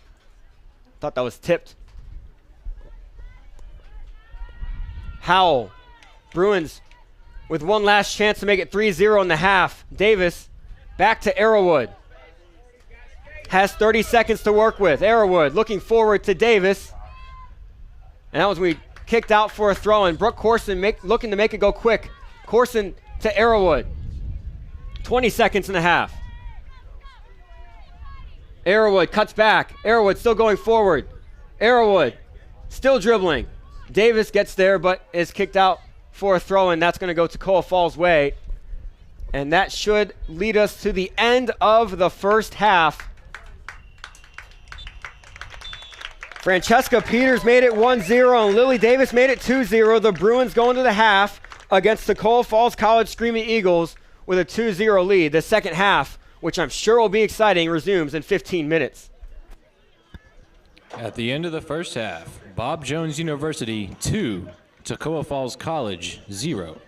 Thought that was tipped. Howell. Bruins with one last chance to make it 3-0 in the half. Davis back to Arrowwood. Has 30 seconds to work with. Arrowwood looking forward to Davis. And that was when we kicked out for a throw-in. Brooke Corson looking to make it go quick. Corson to Arrowwood. 20 seconds and a half. Arrowwood cuts back. Arrowwood still going forward. Arrowwood still dribbling. Davis gets there but is kicked out for a throw-in. That's going to go Toccoa Falls' way. And that should lead us to the end of the first half. Francesca Peters made it 1-0 and Lily Davis made it 2-0. The Bruins go into the half against Toccoa Falls College Screaming Eagles with a 2-0 lead. The second half, which I'm sure will be exciting, resumes in 15 minutes. At the end of the first half, Bob Jones University 2, Toccoa Falls College 0.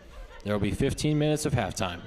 There will be 15 minutes of halftime.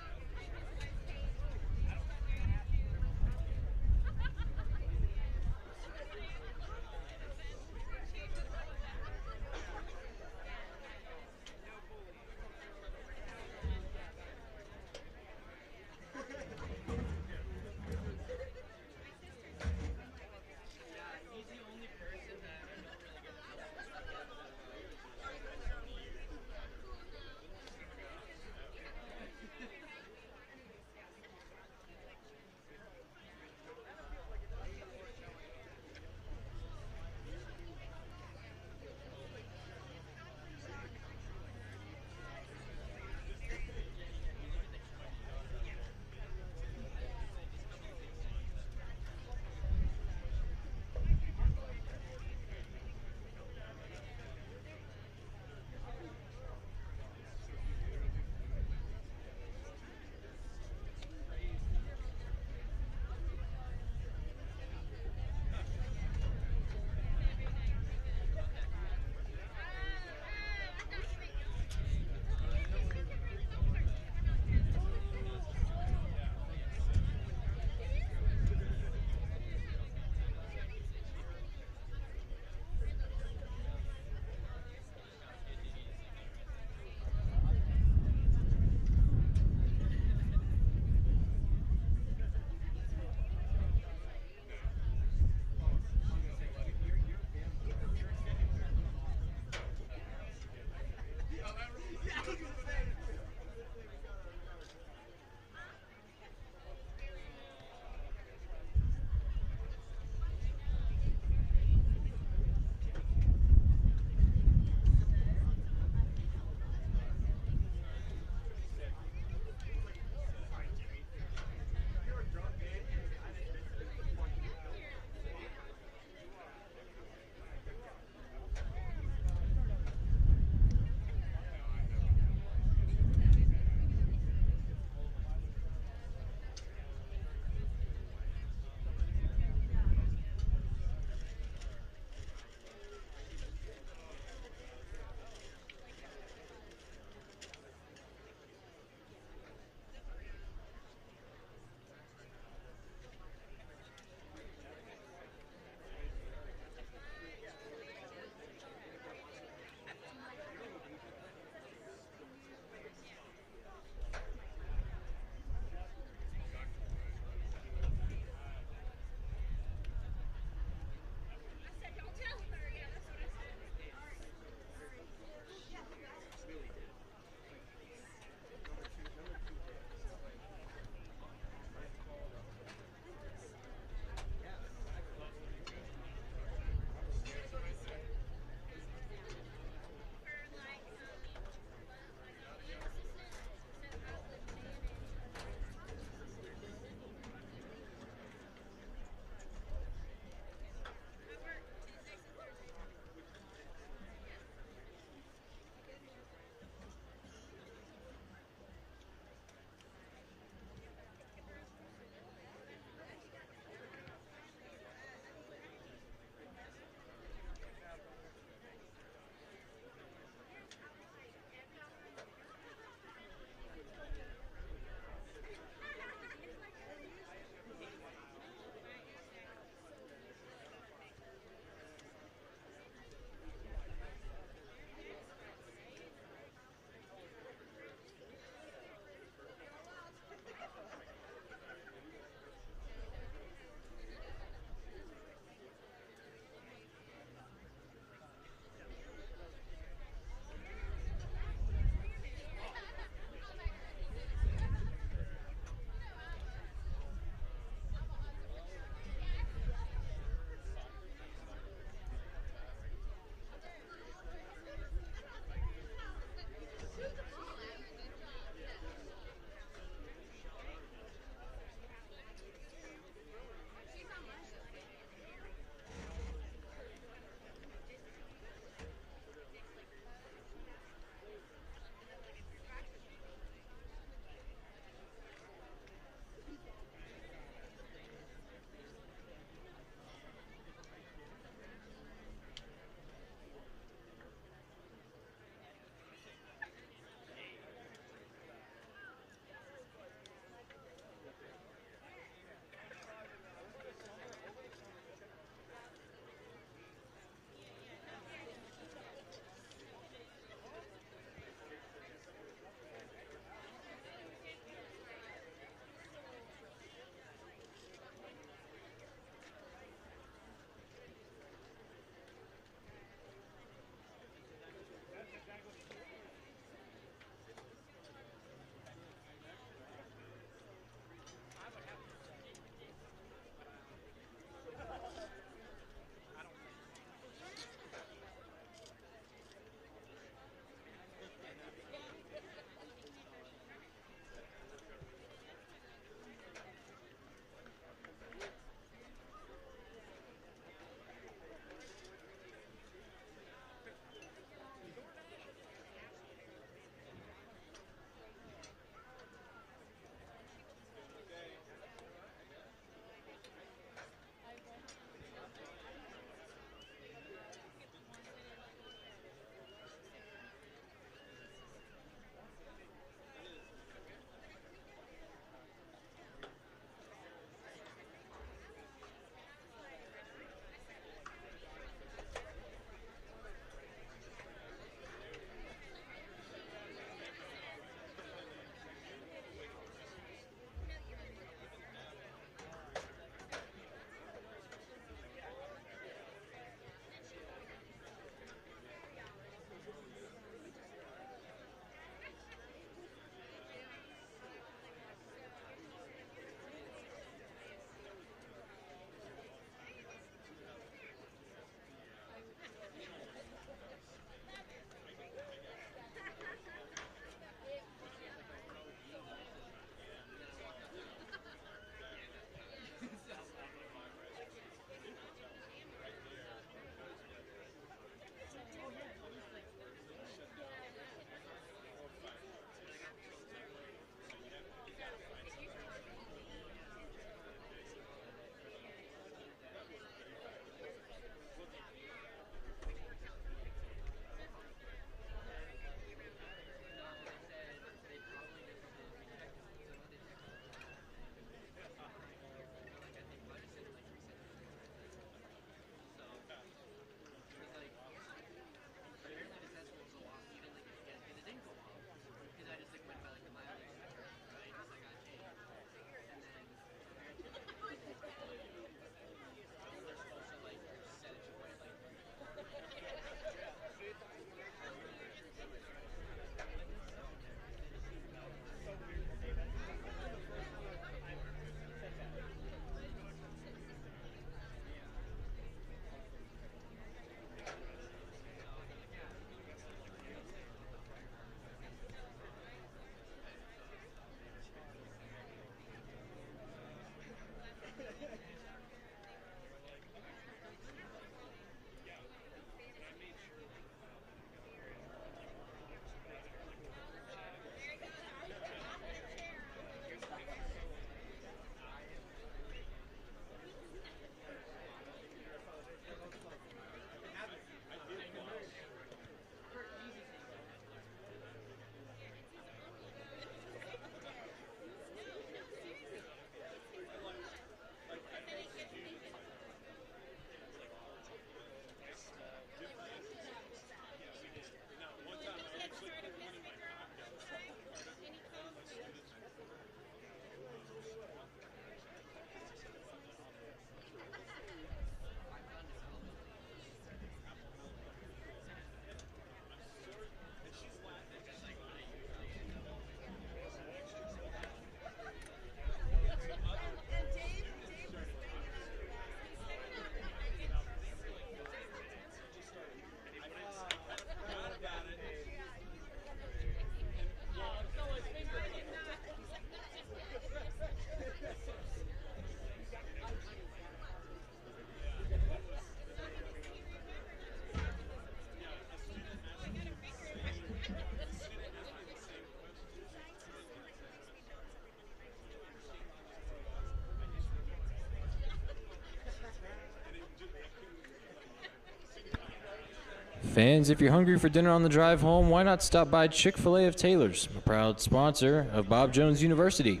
Fans, if you're hungry for dinner on the drive home, why not stop by Chick-fil-A of Taylor's, a proud sponsor of Bob Jones University.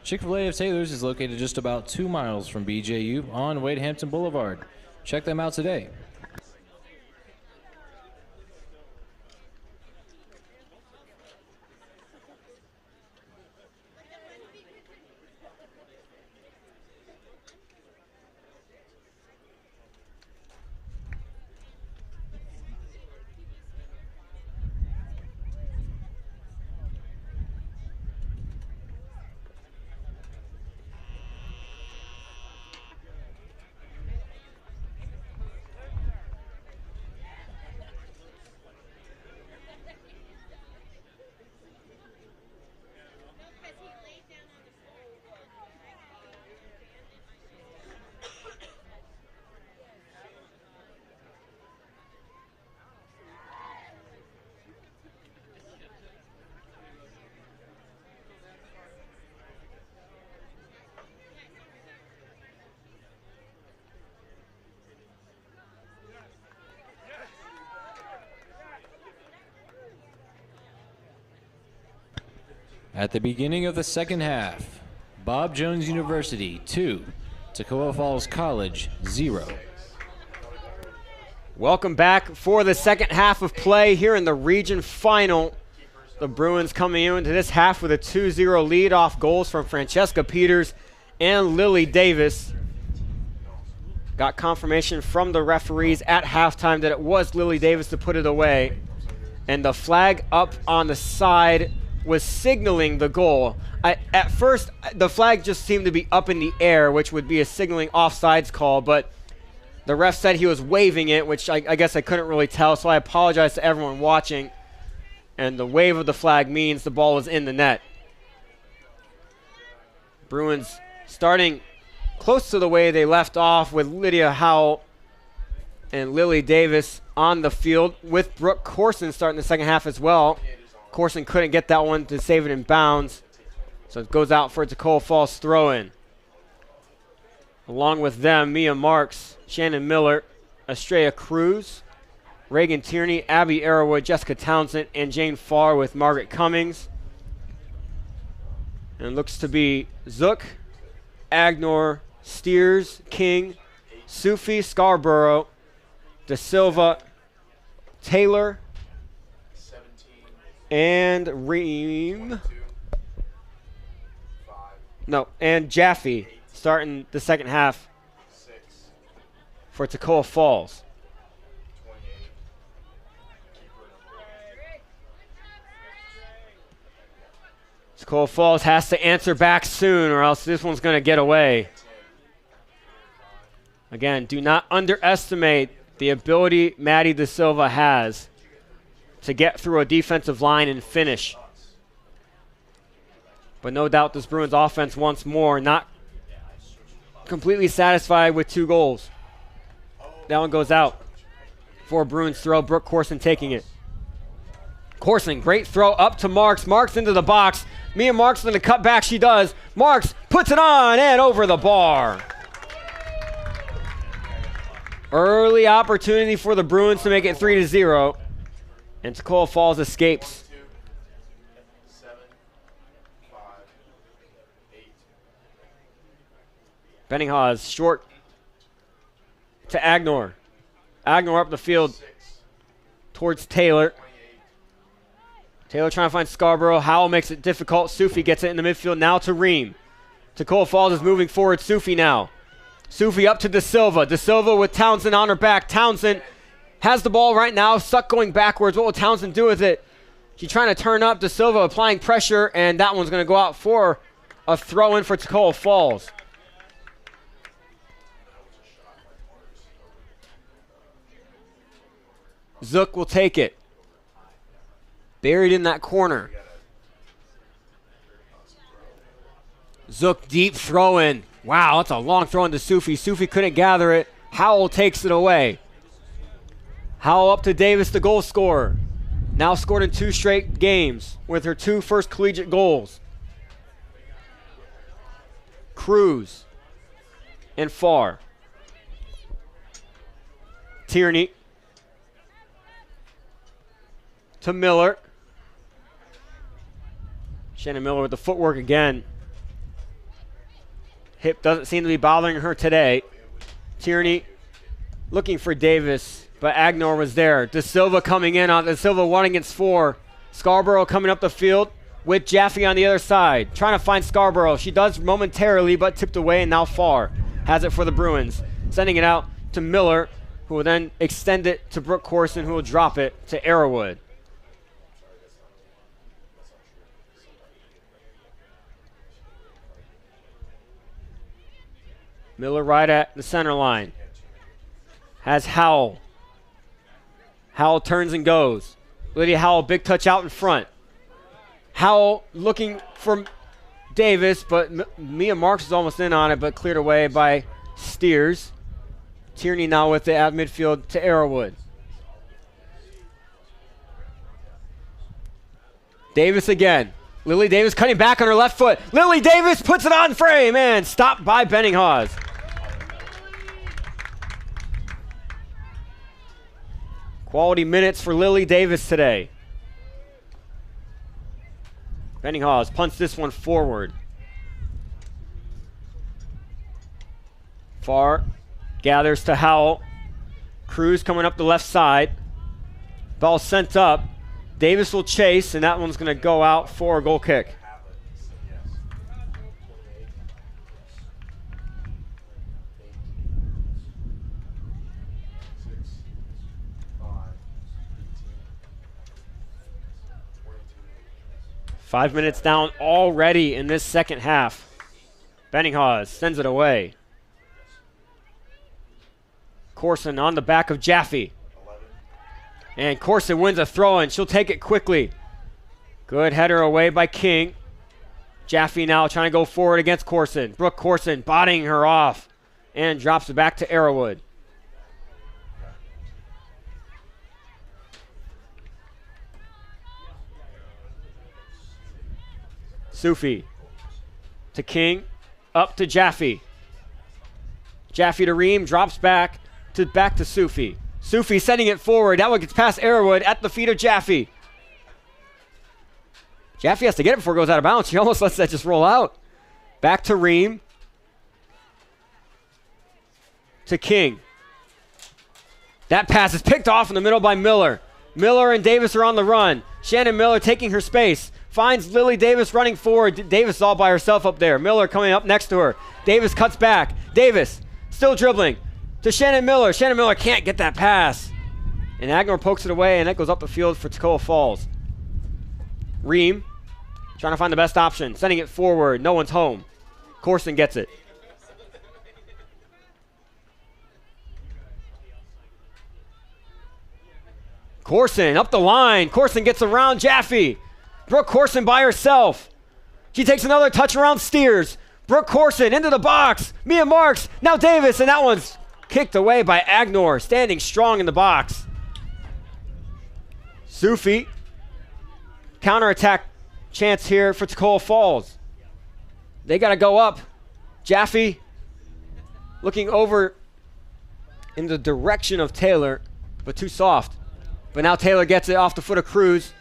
Chick-fil-A of Taylor's is located just about 2 miles from BJU on Wade Hampton Boulevard. Check them out today. At the beginning of the second half, Bob Jones University 2, Toccoa Falls College 0. Welcome back for the second half of play here in the region final. The Bruins coming into this half with a 2-0 lead off goals from Francesca Peters and Lily Davis. Got confirmation from the referees at halftime that it was Lily Davis to put it away. And the flag up on the side was signaling the goal. At first, the flag just seemed to be up in the air, which would be a signaling offsides call, but the ref said he was waving it, which I guess I couldn't really tell, so I apologize to everyone watching. And the wave of the flag means the ball was in the net. Bruins starting close to the way they left off with Lydia Howell and Lily Davis on the field, with Brooke Corson starting the second half as well. Corson couldn't get that one to save it in bounds, so it goes out for a Toccoa Falls throw-in. Along with them, Mia Marks, Shannon Miller, Estrella Cruz, Reagan Tierney, Abby Arrowwood, Jessica Townsend, and Jane Farr with Margaret Cummings. And it looks to be Zook, Agnor, Steers, King, Sufi, Scarborough, De Silva, Taylor, and Reem. No, and Jaffe starting the second half for Toccoa Falls. Toccoa Falls has to answer back soon, or else this one's going to get away. Again, do not underestimate the ability Maddie De Silva has to get through a defensive line and finish. But no doubt this Bruins offense once more not completely satisfied with 2 goals. That one goes out for a Bruins throw. Brooke Corson taking it. Corson, great throw up to Marks. Marks into the box. Mia Marks going to cut back. She does. Marks puts it on and over the bar. Early opportunity for the Bruins to make it 3-0. And Toccoa Falls escapes. Benninghaz short to Agnor. Agnor up the field towards Taylor. Taylor trying to find Scarborough. Howell makes it difficult. Sufi gets it in the midfield now to Reem. Toccoa Falls is moving forward. Sufi now. Sufi up to De Silva. De Silva with Townsend on her back. Townsend has the ball right now. Suck going backwards. What will Townsend do with it? She's trying to turn up. De Silva applying pressure, and that one's going to go out for a throw-in for Toccoa Falls. Zook will take it. Buried in that corner. Zook deep throw-in. Wow, that's a long throw into Sufi. Sufi couldn't gather it. Howell takes it away. Howell up to Davis, the goal scorer. Now scored in 2 straight games with her 2 first collegiate goals. Cruz and Farr. Tierney. to Miller. Shannon Miller with the footwork again. Hip doesn't seem to be bothering her today. Tierney looking for Davis, but Agnor was there. De Silva coming in on De Silva 1 against 4. Scarborough coming up the field with Jaffe on the other side. Trying to find Scarborough. She does momentarily, but tipped away and now far. Has it for the Bruins. Sending it out to Miller, who will then extend it to Brooke Corson, who will drop it to Arrowwood. Miller right at the center line. Has Howell. Howell turns and goes. Lydia Howell, big touch out in front. Howell looking for Davis, but Mia Marks is almost in on it, but cleared away by Steers. Tierney now with it at midfield to Arrowwood. Davis again. Lily Davis cutting back on her left foot. Lily Davis puts it on frame and stopped by Benninghaus. Quality minutes for Lily Davis today. Benninghaus punts this one forward. Far gathers to Howell. Cruz coming up the left side. Ball sent up. Davis will chase, and that one's going to go out for a goal kick. Five minutes down already in this second half. Benninghaus sends it away. Corson on the back of Jaffe. And Corson wins a throw-in. She'll take it quickly. Good header away by King. Jaffe now trying to go forward against Corson. Brooke Corson bodying her off and drops it back to Arrowwood. Sufi to King, up to Jaffe. Jaffe to Ream, drops back to Sufi. Sufi sending it forward. That one gets past Arrowwood at the feet of Jaffe. Jaffe has to get it before it goes out of bounds. She almost lets that just roll out. Back to Ream. To King. That pass is picked off in the middle by Miller. Miller and Davis are on the run. Shannon Miller taking her space. Finds Lily Davis running forward. Davis all by herself up there. Miller coming up next to her. Davis cuts back. Davis still dribbling to Shannon Miller. Shannon Miller can't get that pass. And Agnor pokes it away, and that goes up the field for Toccoa Falls. Ream trying to find the best option. Sending it forward. No one's home. Corson gets it. Corson up the line. Corson gets around Jaffe. Brooke Corson by herself. She takes another touch around Steers. Brooke Corson into the box. Mia Marks. Now Davis, and that one's kicked away by Agnor, standing strong in the box. Sufi. Counterattack chance here for Toccoa Falls. They got to go up. Jaffe looking over in the direction of Taylor, but too soft. But now Taylor gets it off the foot of Cruz.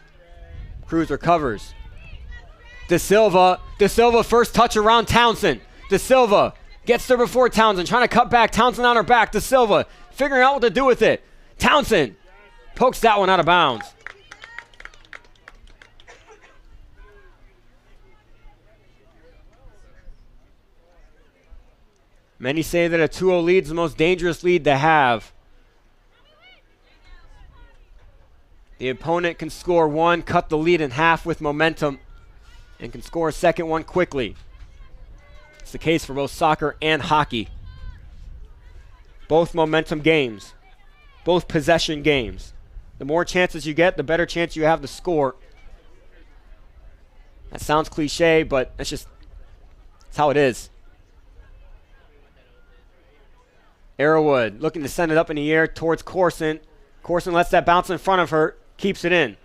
Cruz recovers. De Silva first touch around Townsend. De Silva gets there before Townsend, trying to cut back. Townsend on her back. De Silva figuring out what to do with it. Townsend pokes that one out of bounds. Many say that a 2-0 lead is the most dangerous lead to have. The opponent can score one, cut the lead in half with momentum, and can score a second one quickly. It's the case for both soccer and hockey. Both momentum games, both possession games. The more chances you get, the better chance you have to score. That sounds cliche, but that's how it is. Arrowwood looking to send it up in the air towards Corson. Corson lets that bounce in front of her. Keeps it in.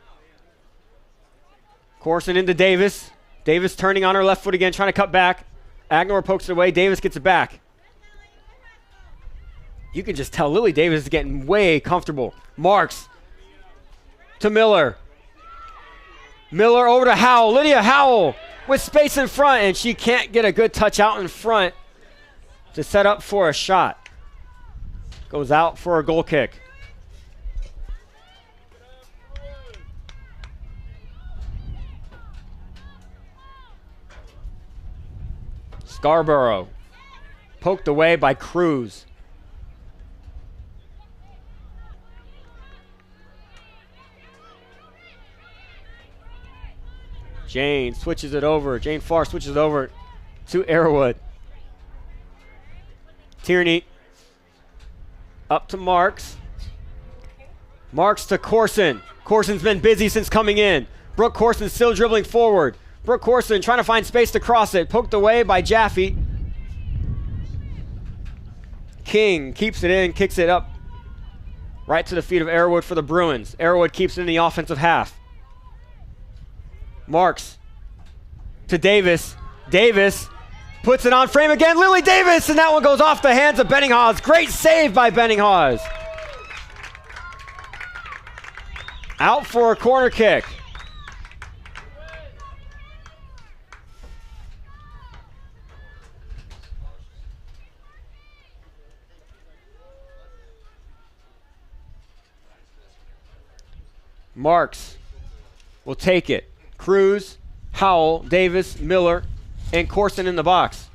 Corson into Davis. Davis turning on her left foot again, trying to cut back. Agnor pokes it away. Davis gets it back. You can just tell Lily Davis is getting way comfortable. Marks to Miller. Miller over to Howell. Lydia Howell with space in front, and she can't get a good touch out in front to set up for a shot. Goes out for a goal kick. Scarborough poked away by Cruz. Jane switches it over. Jane Farr switches it over to Arrowwood. Tierney up to Marks. Marks to Corson. Corson's been busy since coming in. Brooke Corson still dribbling forward. Brooke Corson trying to find space to cross it. Poked away by Jaffe. King keeps it in, kicks it up right to the feet of Arrowwood for the Bruins. Arrowwood keeps it in the offensive half. Marks to Davis. Davis puts it on frame again. Lily Davis, and that one goes off the hands of Benninghaus. Great save by Benninghaus. Out for a corner kick. Marks will take it. Cruz, Howell, Davis, Miller, and Corson in the box.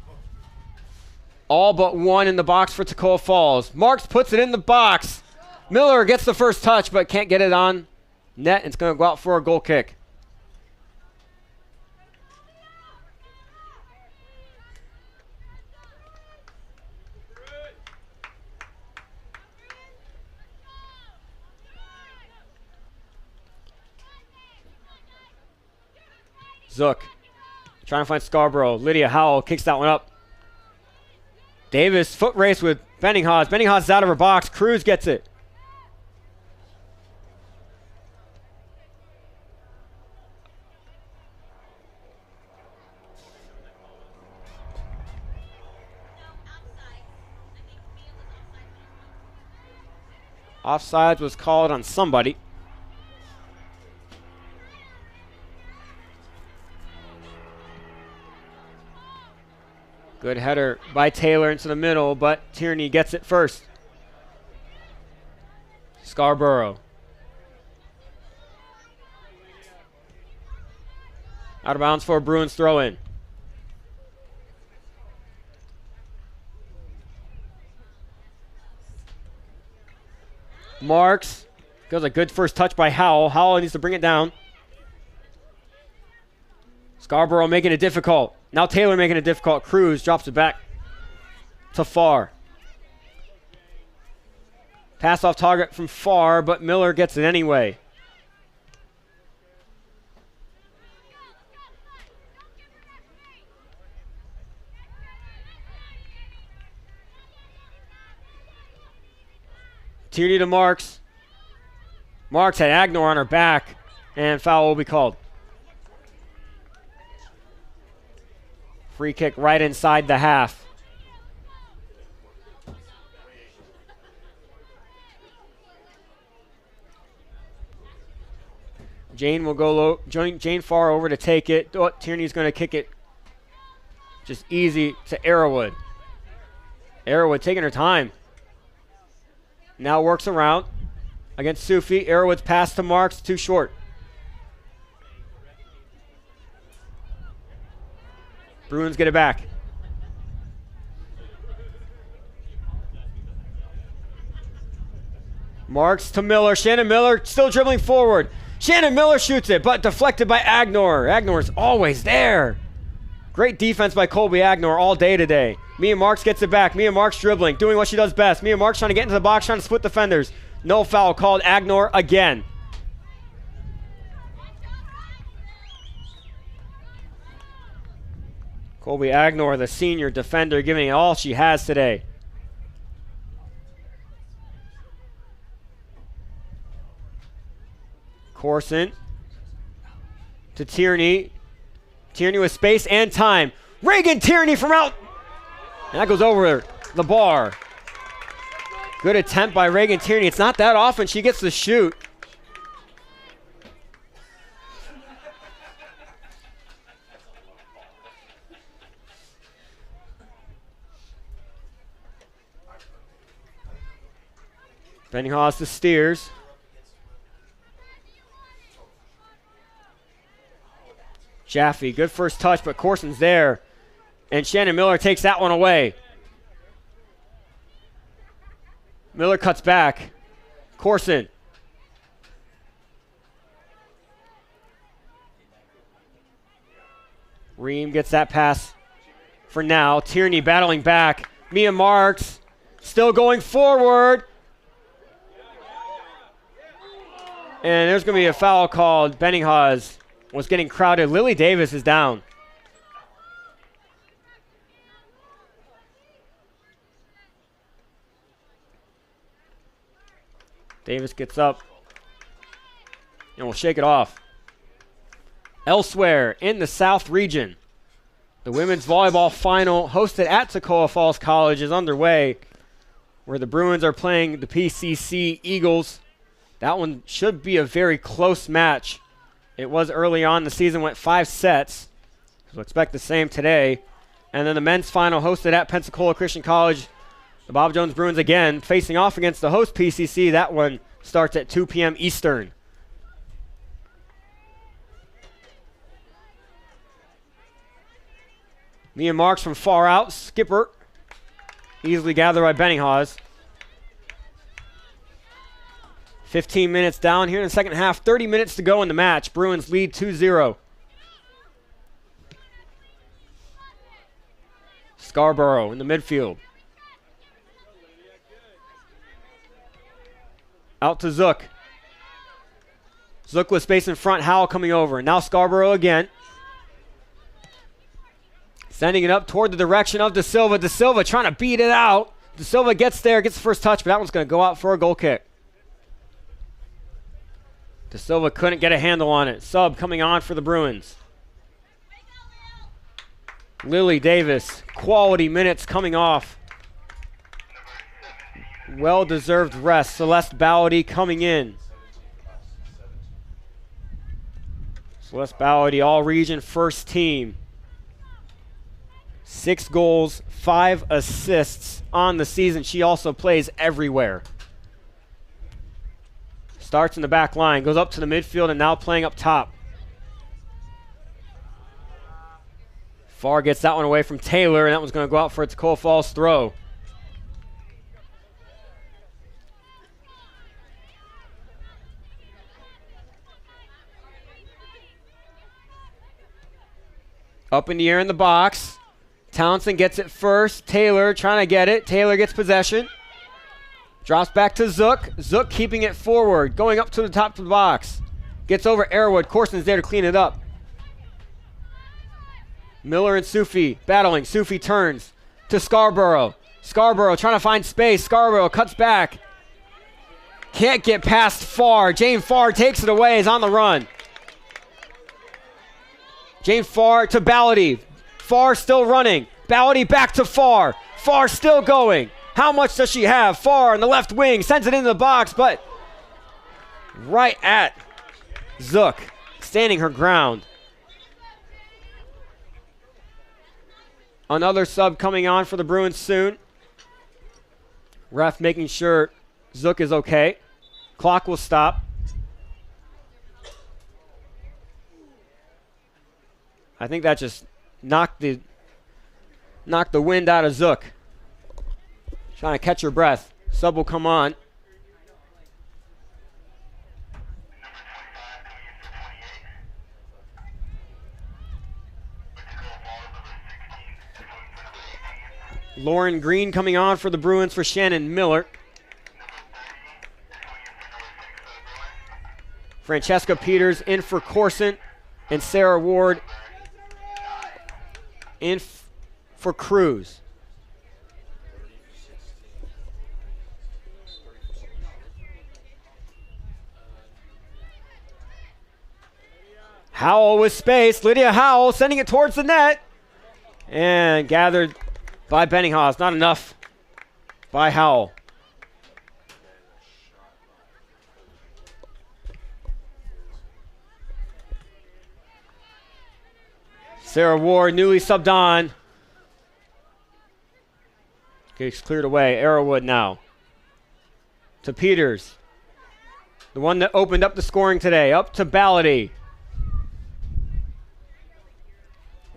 All but one in the box for Toccoa Falls. Marks puts it in the box. Miller gets the first touch but can't get it on net. It's going to go out for a goal kick. Zook trying to find Scarborough. Lydia Howell kicks that one up. Davis foot race with Benninghaus. Benninghaus is out of her box. Cruz gets it. Offsides was called on somebody. Good header by Taylor into the middle, but Tierney gets it first. Scarborough. Out of bounds for a Bruins throw in. Marks. Goes a good first touch by Howell. Howell needs to bring it down. Scarborough making it difficult. Now Taylor making it difficult. Cruz drops it back to Farr. Pass off target from Farr, but Miller gets it anyway. Tierney to Marks. Marks had Agnor on her back, and foul will be called. Free kick right inside the half. Jane will go low. Jane Farr over to take it. Oh, Tierney's going to kick it just easy to Arrowwood. Arrowwood taking her time. Now works around against Sufi. Arrowwood's pass to Marks, too short. Bruins get it back. Marks to Miller. Shannon Miller still dribbling forward. Shannon Miller shoots it, but deflected by Agnor. Agnor's always there. Great defense by Colby Agnor all day today. Mia Marks gets it back. Mia Marks dribbling, doing what she does best. Mia Marks trying to get into the box, trying to split defenders. No foul called. Agnor again. Colby Agnor, the senior defender, giving it all she has today. Corson to Tierney. Tierney with space and time. Reagan Tierney from out. And that goes over the bar. Good attempt by Reagan Tierney. It's not that often she gets to shoot. Benninghas the steers. Jaffe, good first touch, but Corson's there. And Shannon Miller takes that one away. Miller cuts back. Corson. Ream gets that pass for now. Tierney battling back. Mia Marks still going forward. And there's going to be a foul called. Benninghas was getting crowded. Lily Davis is down. Davis gets up and will shake it off. Elsewhere in the South region, the women's volleyball final hosted at Toccoa Falls College is underway, where the Bruins are playing the PCC Eagles. That one should be a very close match. It was early on. The season went 5 sets. So expect the same today. And then the men's final hosted at Pensacola Christian College. The Bob Jones Bruins again facing off against the host PCC. That one starts at 2 p.m. Eastern. Mia Marks from far out. Skipper easily gathered by Benninghas. 15 minutes down here in the second half. 30 minutes to go in the match. Bruins lead 2-0. Scarborough in the midfield. Out to Zook. Zook with space in front. Howell coming over. Now Scarborough again. Sending it up toward the direction of De Silva. De Silva trying to beat it out. De Silva gets there, gets the first touch, but that one's going to go out for a goal kick. De Silva couldn't get a handle on it. Sub coming on for the Bruins. Lily Davis, quality minutes coming off. Well-deserved rest. Celeste Ballady coming in. Celeste Ballady, all-region first team. 6 goals, 5 assists on the season. She also plays everywhere. Starts in the back line, goes up to the midfield, and now playing up top. Farr gets that one away from Taylor, and that one's going to go out for a Toccoa Falls throw. Up in the air in the box. Townsend gets it first. Taylor trying to get it. Taylor gets possession. Drops back to Zook. Zook keeping it forward. Going up to the top of the box. Gets over Airwood. Corson's there to clean it up. Miller and Sufi battling. Sufi turns to Scarborough. Scarborough trying to find space. Scarborough cuts back. Can't get past Farr. Jane Farr takes it away. Is on the run. Jane Farr to Ballady. Farr still running. Ballady back to Farr. Farr still going. How much does she have? Farr on the left wing. Sends it into the box, but right at Zook. Standing her ground. Another sub coming on for the Bruins soon. Ref making sure Zook is okay. Clock will stop. I think that just knocked the wind out of Zook. Trying to catch her breath. Sub will come on. Lauren Green coming on for the Bruins for Shannon Miller. Francesca Peters in for Corson. And Sarah Ward in for Cruz. Howell with space. Lydia Howell sending it towards the net. And gathered by Benninghas. Not enough by Howell. Sarah Ward newly subbed on. Gets cleared away. Arrowwood now. to Peters. The one that opened up the scoring today. Up to Ballady.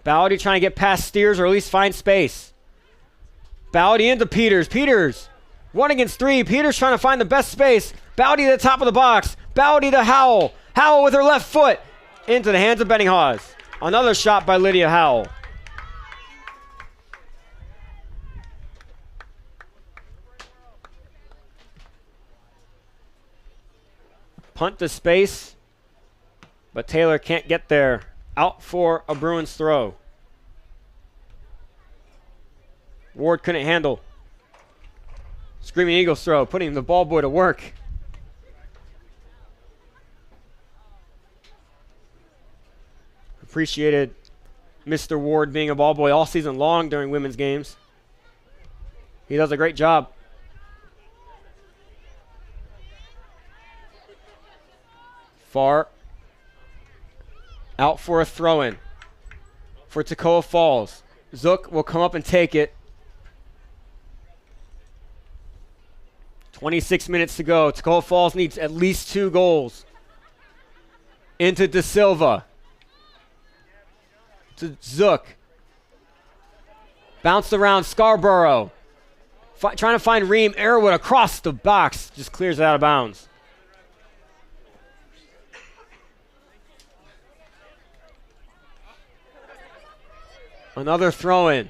Ballady trying to get past Steers or at least find space. Ballady into Peters. Peters, 1 against 3. Peters trying to find the best space. Ballady to the top of the box. Ballady to Howell. Howell with her left foot. Into the hands of Benninghausen. Another shot by Lydia Howell. Punt to space, but Taylor can't get there. Out for a Bruins throw. Ward couldn't handle. Screaming Eagles throw, putting the ball boy to work. Appreciated Mr. Ward being a ball boy all season long during women's games. He does a great job. Far out for a throw-in for Toccoa Falls. Zook will come up and take it. 26 minutes to go. Toccoa Falls needs at least 2 goals. Into De Silva. To Zook. Bounced around Scarborough. Trying to find Ream. Arrowwood across the box. Just clears it out of bounds. Another throw-in.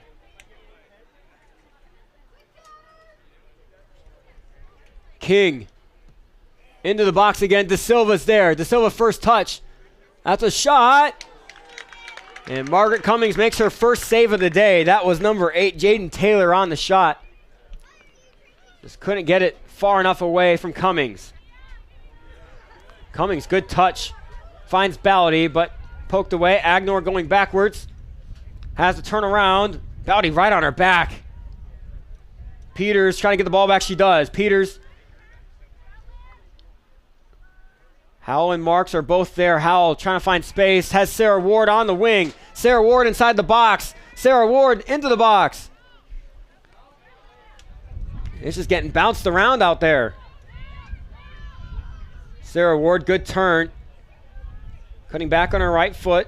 King. Into the box again. De Silva's there. De Silva first touch. That's a shot. And Margaret Cummings makes her first save of the day. That was number 8, Jaden Taylor, on the shot. Just couldn't get it far enough away from Cummings. Cummings, good touch. Finds Ballady, but poked away. Agnor going backwards. Has to turn around. Ballady right on her back. Peters trying to get the ball back. She does. Peters. Howell and Marks are both there. Howell trying to find space. Has Sarah Ward on the wing. Sarah Ward inside the box. Sarah Ward into the box. It's just getting bounced around out there. Sarah Ward, good turn. Cutting back on her right foot.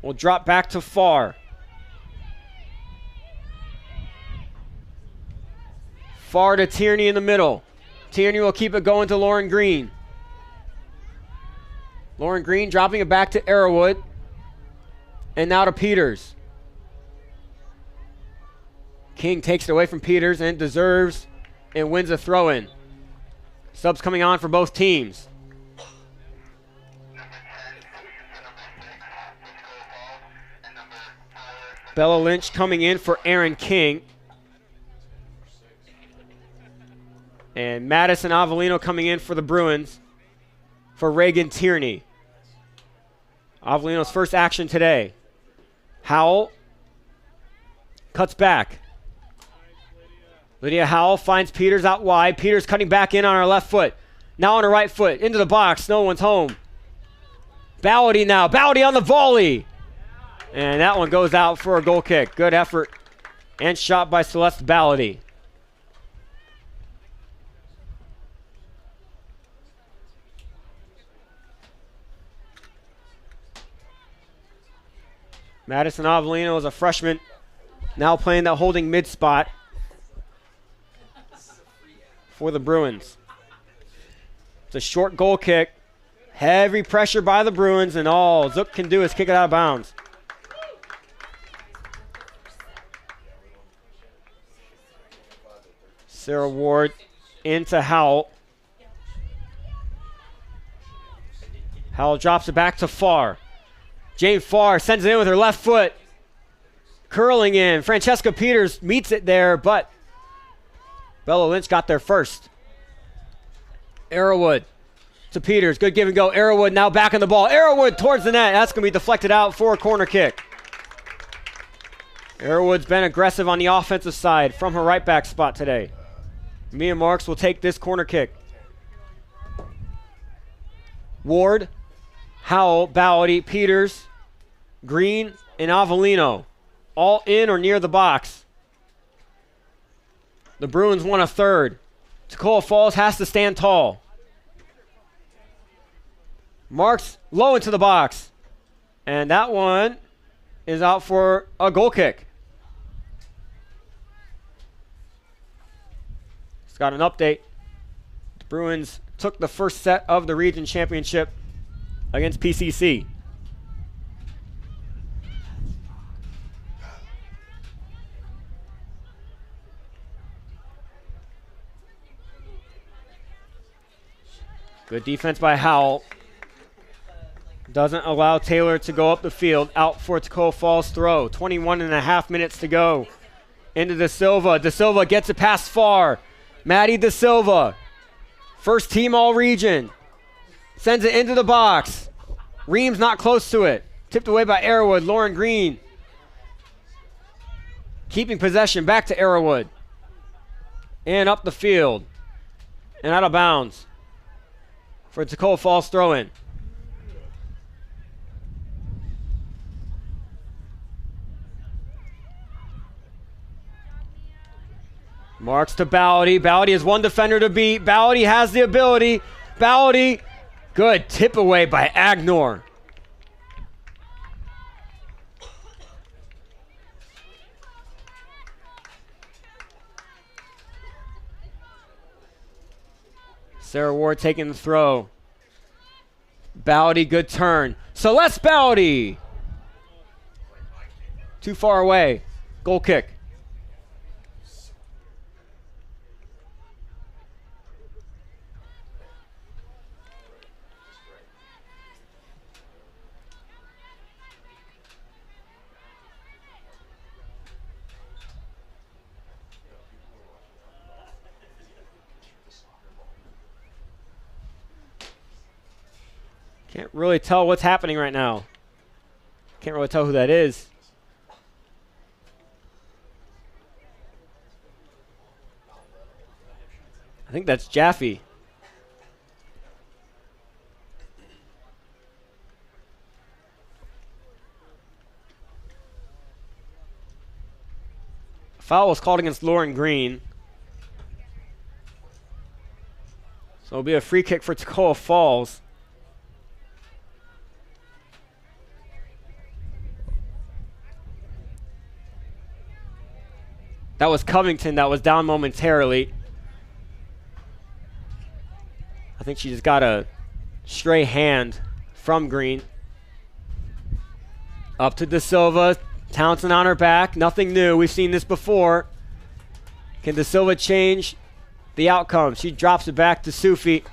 Will drop back to Farr. Farr to Tierney in the middle. Tierney will keep it going to Lauren Green. Lauren Green dropping it back to Arrowwood. And now to Peters. King takes it away from Peters and deserves and wins a throw-in. Subs coming on for both teams. Bella Lynch coming in for Aaron King. And Madison Avellino coming in for the Bruins for Reagan Tierney. Avellino's first action today. Howell cuts back. Lydia Howell finds Peters out wide. Peters cutting back in on her left foot. Now on her right foot. Into the box. No one's home. Ballady now. Ballady on the volley. And that one goes out for a goal kick. Good effort and shot by Celeste Ballady. Madison Avellino is a freshman, now playing that holding mid spot for the Bruins. It's a short goal kick. Heavy pressure by the Bruins, and all Zook can do is kick it out of bounds. Sarah Ward into Howell. Howell drops it back to Farr. Jane Farr sends it in with her left foot. Curling in. Francesca Peters meets it there, but Bella Lynch got there first. Arrowwood to Peters. Good give and go. Arrowwood now back on the ball. Arrowwood towards the net. That's going to be deflected out for a corner kick. Arrowwood's been aggressive on the offensive side from her right back spot today. Mia Marks will take this corner kick. Ward, Howell, Ballady, Peters, Green, and Avellino all in or near the box. The Bruins won a third. Toccoa Falls has to stand tall. Marks low into the box. And that one is out for a goal kick. It's got an update. The Bruins took the first set of the region championship against PCC. Good defense by Howell. Doesn't allow Taylor to go up the field. Out for Toccoa Falls throw. 21.5 minutes to go. Into De Silva. De Silva gets it past far. Maddie De Silva. First team all region. Sends it into the box. Reams not close to it. Tipped away by Arrowwood. Lauren Green. Keeping possession back to Arrowwood. And up the field. And out of bounds. For Toccoa Falls throw-in. Marks to Bowdy. Bowdy is one defender to beat. Bowdy has the ability. Bowdy. Good tip away by Agnor. Sarah Ward taking the throw. Bowdy, good turn. Celeste Bowdy. Too far away. Goal kick. Can't really tell what's happening right now. Can't really tell who that is. I think that's Jaffe. Foul was called against Lauren Green. So it'll be a free kick for Toccoa Falls. That was Covington that was down momentarily. I think she just got a stray hand from Green. Up to De Silva. Townsend on her back. Nothing new. We've seen this before. Can De Silva change the outcome? She drops it back to Sufi.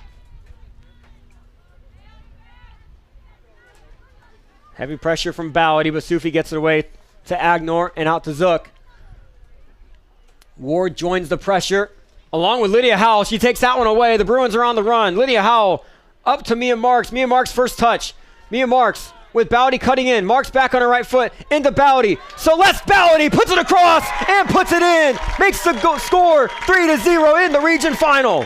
Heavy pressure from Bowdy, but Sufi gets it away to Agnor and out to Zook. Ward joins the pressure along with Lydia Howell. She takes that one away. The Bruins are on the run. Lydia Howell up to Mia Marks. Mia Marks first touch. Mia Marks with Bowdy cutting in. Marks back on her right foot into Bowdy. Celeste Bowdy puts it across and puts it in. Makes the score 3-0 in the region final.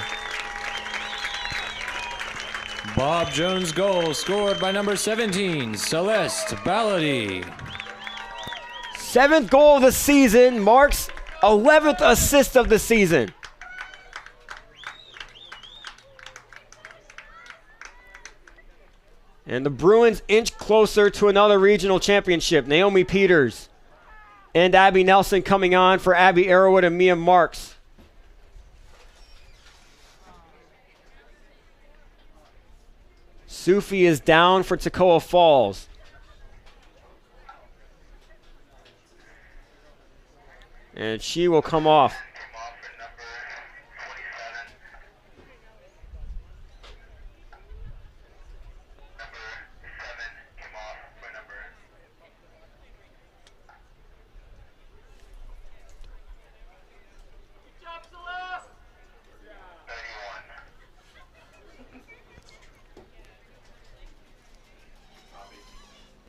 Bob Jones' goal scored by number 17, Celeste Bowdy. 7th goal of the season. Marks 11th assist of the season. And the Bruins inch closer to another regional championship. Naomi Peters and Abby Nelson coming on for Abby Arrowwood and Mia Marks. Sufi is down for Toccoa Falls. And she will come off.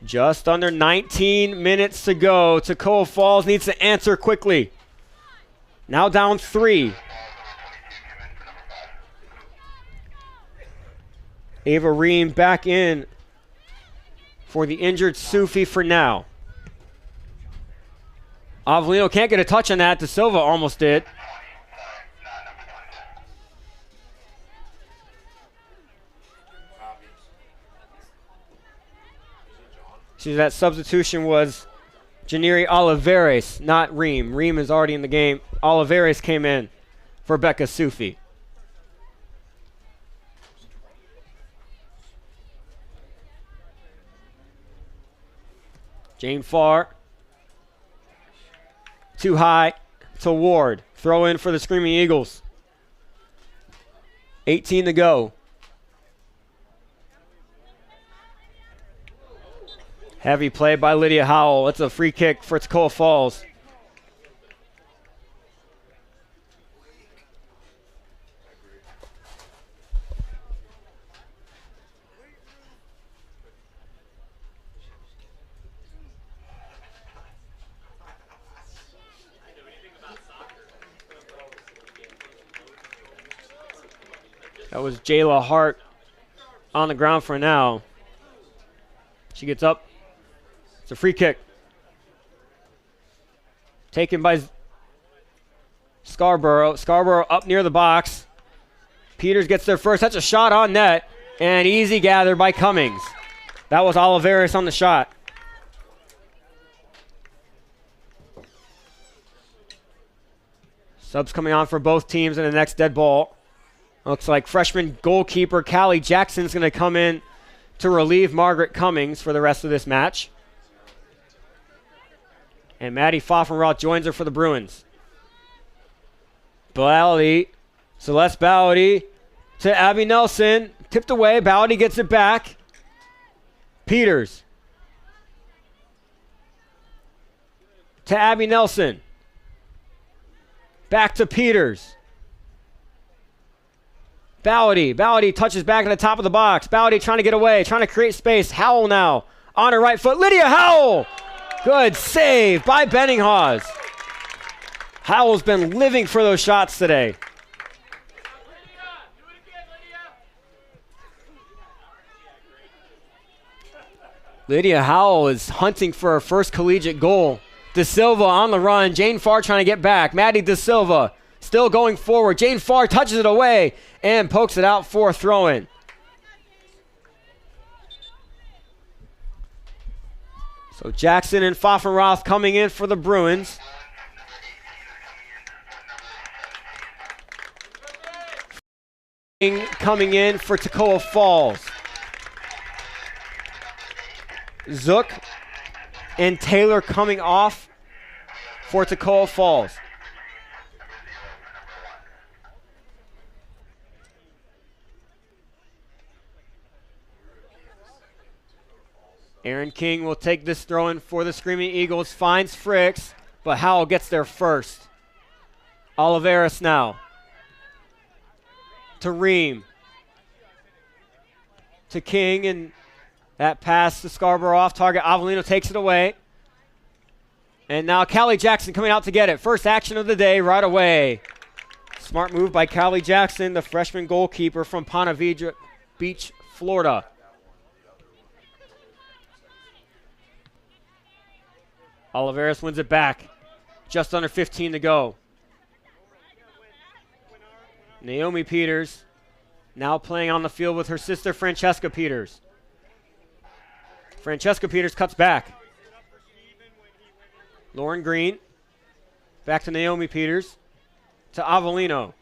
Just under 19 minutes to go. Toccoa Falls needs to answer quickly. Now down 3. Ava Ream back in for the injured Sufi for now. Avellino can't get a touch on that. De Silva almost did. That substitution was Janiri Olivares, not Reem. Reem is already in the game. Olivares came in for Becca Sufi. Jane Farr. Too high to Ward. Throw in for the Screaming Eagles. 18 to go. Heavy play by Lydia Howell. It's a free kick for Toccoa Falls. That was Jayla Hart on the ground for now. She gets up. It's a free kick. Taken by Scarborough. Scarborough up near the box. Peters gets there first. That's a shot on net. And easy gather by Cummings. That was Olivares on the shot. Subs coming on for both teams in the next dead ball. Looks like freshman goalkeeper Callie Jackson's going to come in to relieve Margaret Cummings for the rest of this match. And Maddie Pfaffenroth joins her for the Bruins. Bowdy, Celeste Bowdy to Abby Nelson. Tipped away. Bowdy gets it back. Peters to Abby Nelson. Back to Peters. Bowdy touches back at the top of the box. Bowdy trying to get away, trying to create space. Howell now on her right foot. Lydia Howell! Good save by Benninghaus. Howell's been living for those shots today. Lydia Howell is hunting for her first collegiate goal. De Silva on the run. Jane Farr trying to get back. Maddie De Silva still going forward. Jane Farr touches it away and pokes it out for a throw-in. So Jackson and Pfaffenroth coming in for the Bruins. Coming in for Toccoa Falls. Zook and Taylor coming off for Toccoa Falls. Aaron King will take this throw-in for the Screaming Eagles. Finds Fricks, but Howell gets there first. Olivares now. To Ream. To King, and that pass to Scarborough off target. Avellino takes it away. And now Callie Jackson coming out to get it. First action of the day right away. Smart move by Callie Jackson, the freshman goalkeeper from Ponte Vedra Beach, Florida. Olivares wins it back. Just under 15 to go. Naomi Peters now playing on the field with her sister Francesca Peters. Francesca Peters cuts back. Lauren Green. Back to Naomi Peters. To Avellino.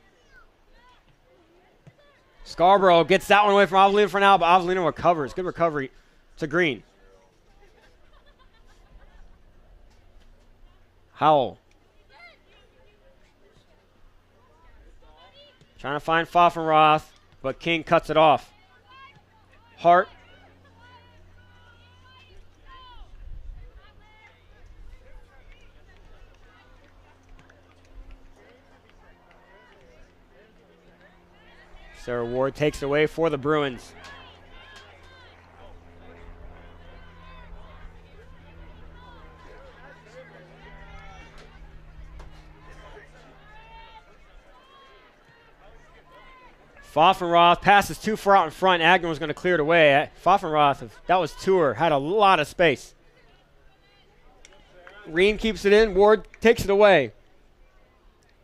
Scarborough gets that one away from Avellino for now, but Avellino recovers. Good recovery to Green. Howell. Trying to find Pfaffenroth, but King cuts it off. Hart. Sarah Ward takes it away for the Bruins. Pfaffenroth passes too far out in front. Agnew was going to clear it away. Pfaffenroth, that was Tour, had a lot of space. Ream keeps it in. Ward takes it away.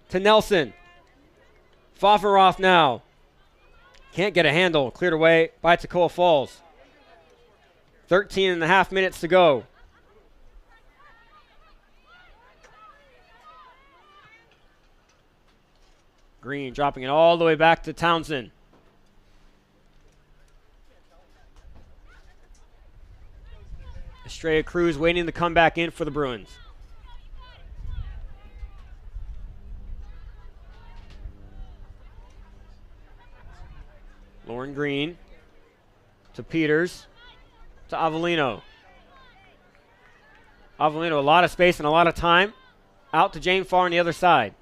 To Nelson. Pfaffenroth now. Can't get a handle. Cleared away by Toccoa Falls. 13 and a half minutes to go. Green dropping it all the way back to Townsend. Estrella Cruz waiting to come back in for the Bruins. Lauren Green to Peters to Avellino. Avellino, a lot of space and a lot of time. Out to Jane Farr on the other side.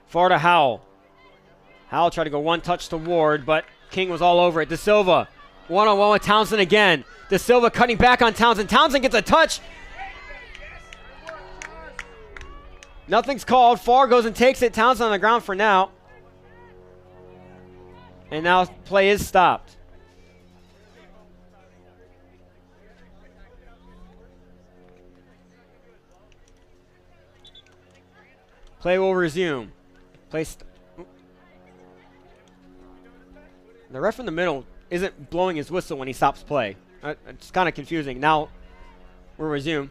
Farr to Howell. Howell tried to go one touch to Ward, but King was all over it. De Silva, one-on-one with Townsend again. De Silva cutting back on Townsend. Townsend gets a touch. Nothing's called. Farr goes and takes it. Townsend on the ground for now. And now play is stopped. Play will resume. The ref in the middle isn't blowing his whistle when he stops play. It's kind of confusing. Now we'll resume.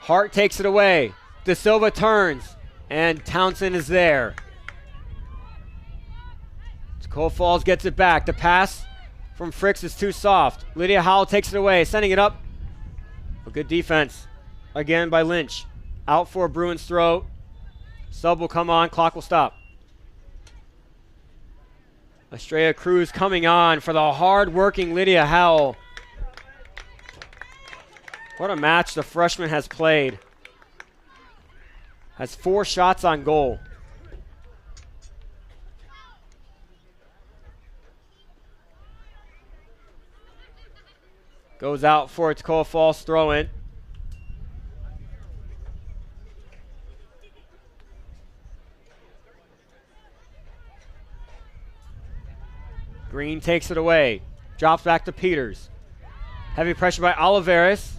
Hart takes it away. De Silva turns, and Townsend is there. Cole Falls gets it back. The pass from Fricks is too soft. Lydia Howell takes it away, sending it up. A good defense again by Lynch. Out for a Bruins throw. Sub will come on. Clock will stop. Estrella Cruz coming on for the hard-working Lydia Howell. What a match the freshman has played. Has 4 shots on goal. Goes out for a Tacoma Falls throw-in. Green takes it away. Drops back to Peters. Heavy pressure by Oliveris.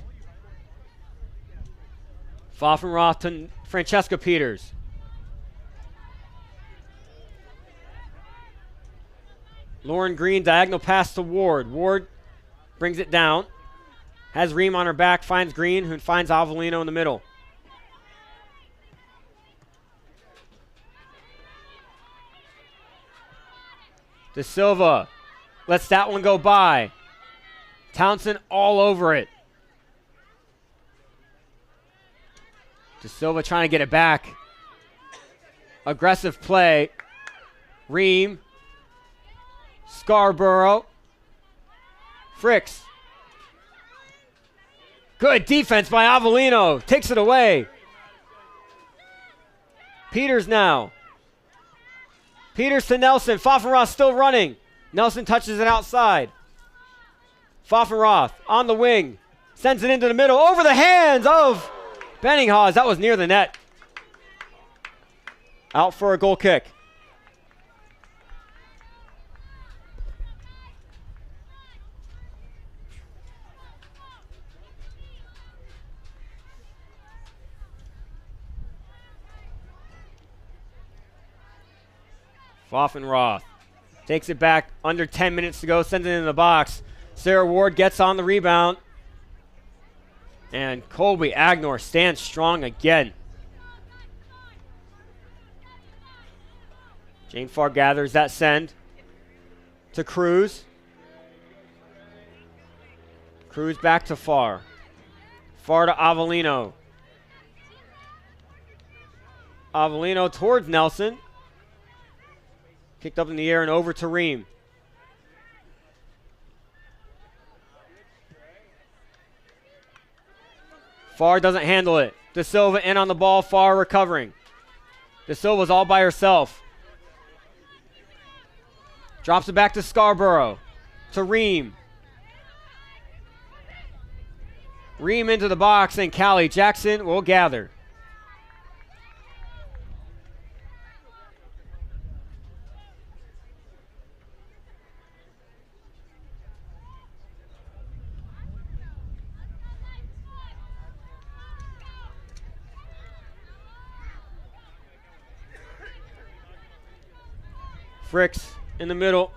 Pfaffenroth to Francesca Peters. Lauren Green, diagonal pass to Ward. Ward brings it down. Has Ream on her back, finds Green, who finds Avellino in the middle. De Silva lets that one go by. Townsend all over it. De Silva trying to get it back. Aggressive play. Ream. Scarborough. Fricks. Good defense by Avellino. Takes it away. Peters now. Peters to Nelson. Pfaffenroth still running. Nelson touches it outside. Pfaffenroth on the wing. Sends it into the middle. Over the hands of Benninghaus. That was near the net. Out for a goal kick. Pfaffenroth takes it back, under 10 minutes to go, sends it in the box. Sarah Ward gets on the rebound. And Colby Agnor stands strong again. Jane Farr gathers that send to Cruz. Cruz back to Farr. Farr to Avellino. Avellino towards Nelson. Kicked up in the air and over to Ream. Farr doesn't handle it. De Silva in on the ball. Farr recovering. De Silva's all by herself. Drops it back to Scarborough. To Ream. Ream into the box, and Callie Jackson will gather. Fricks in the middle.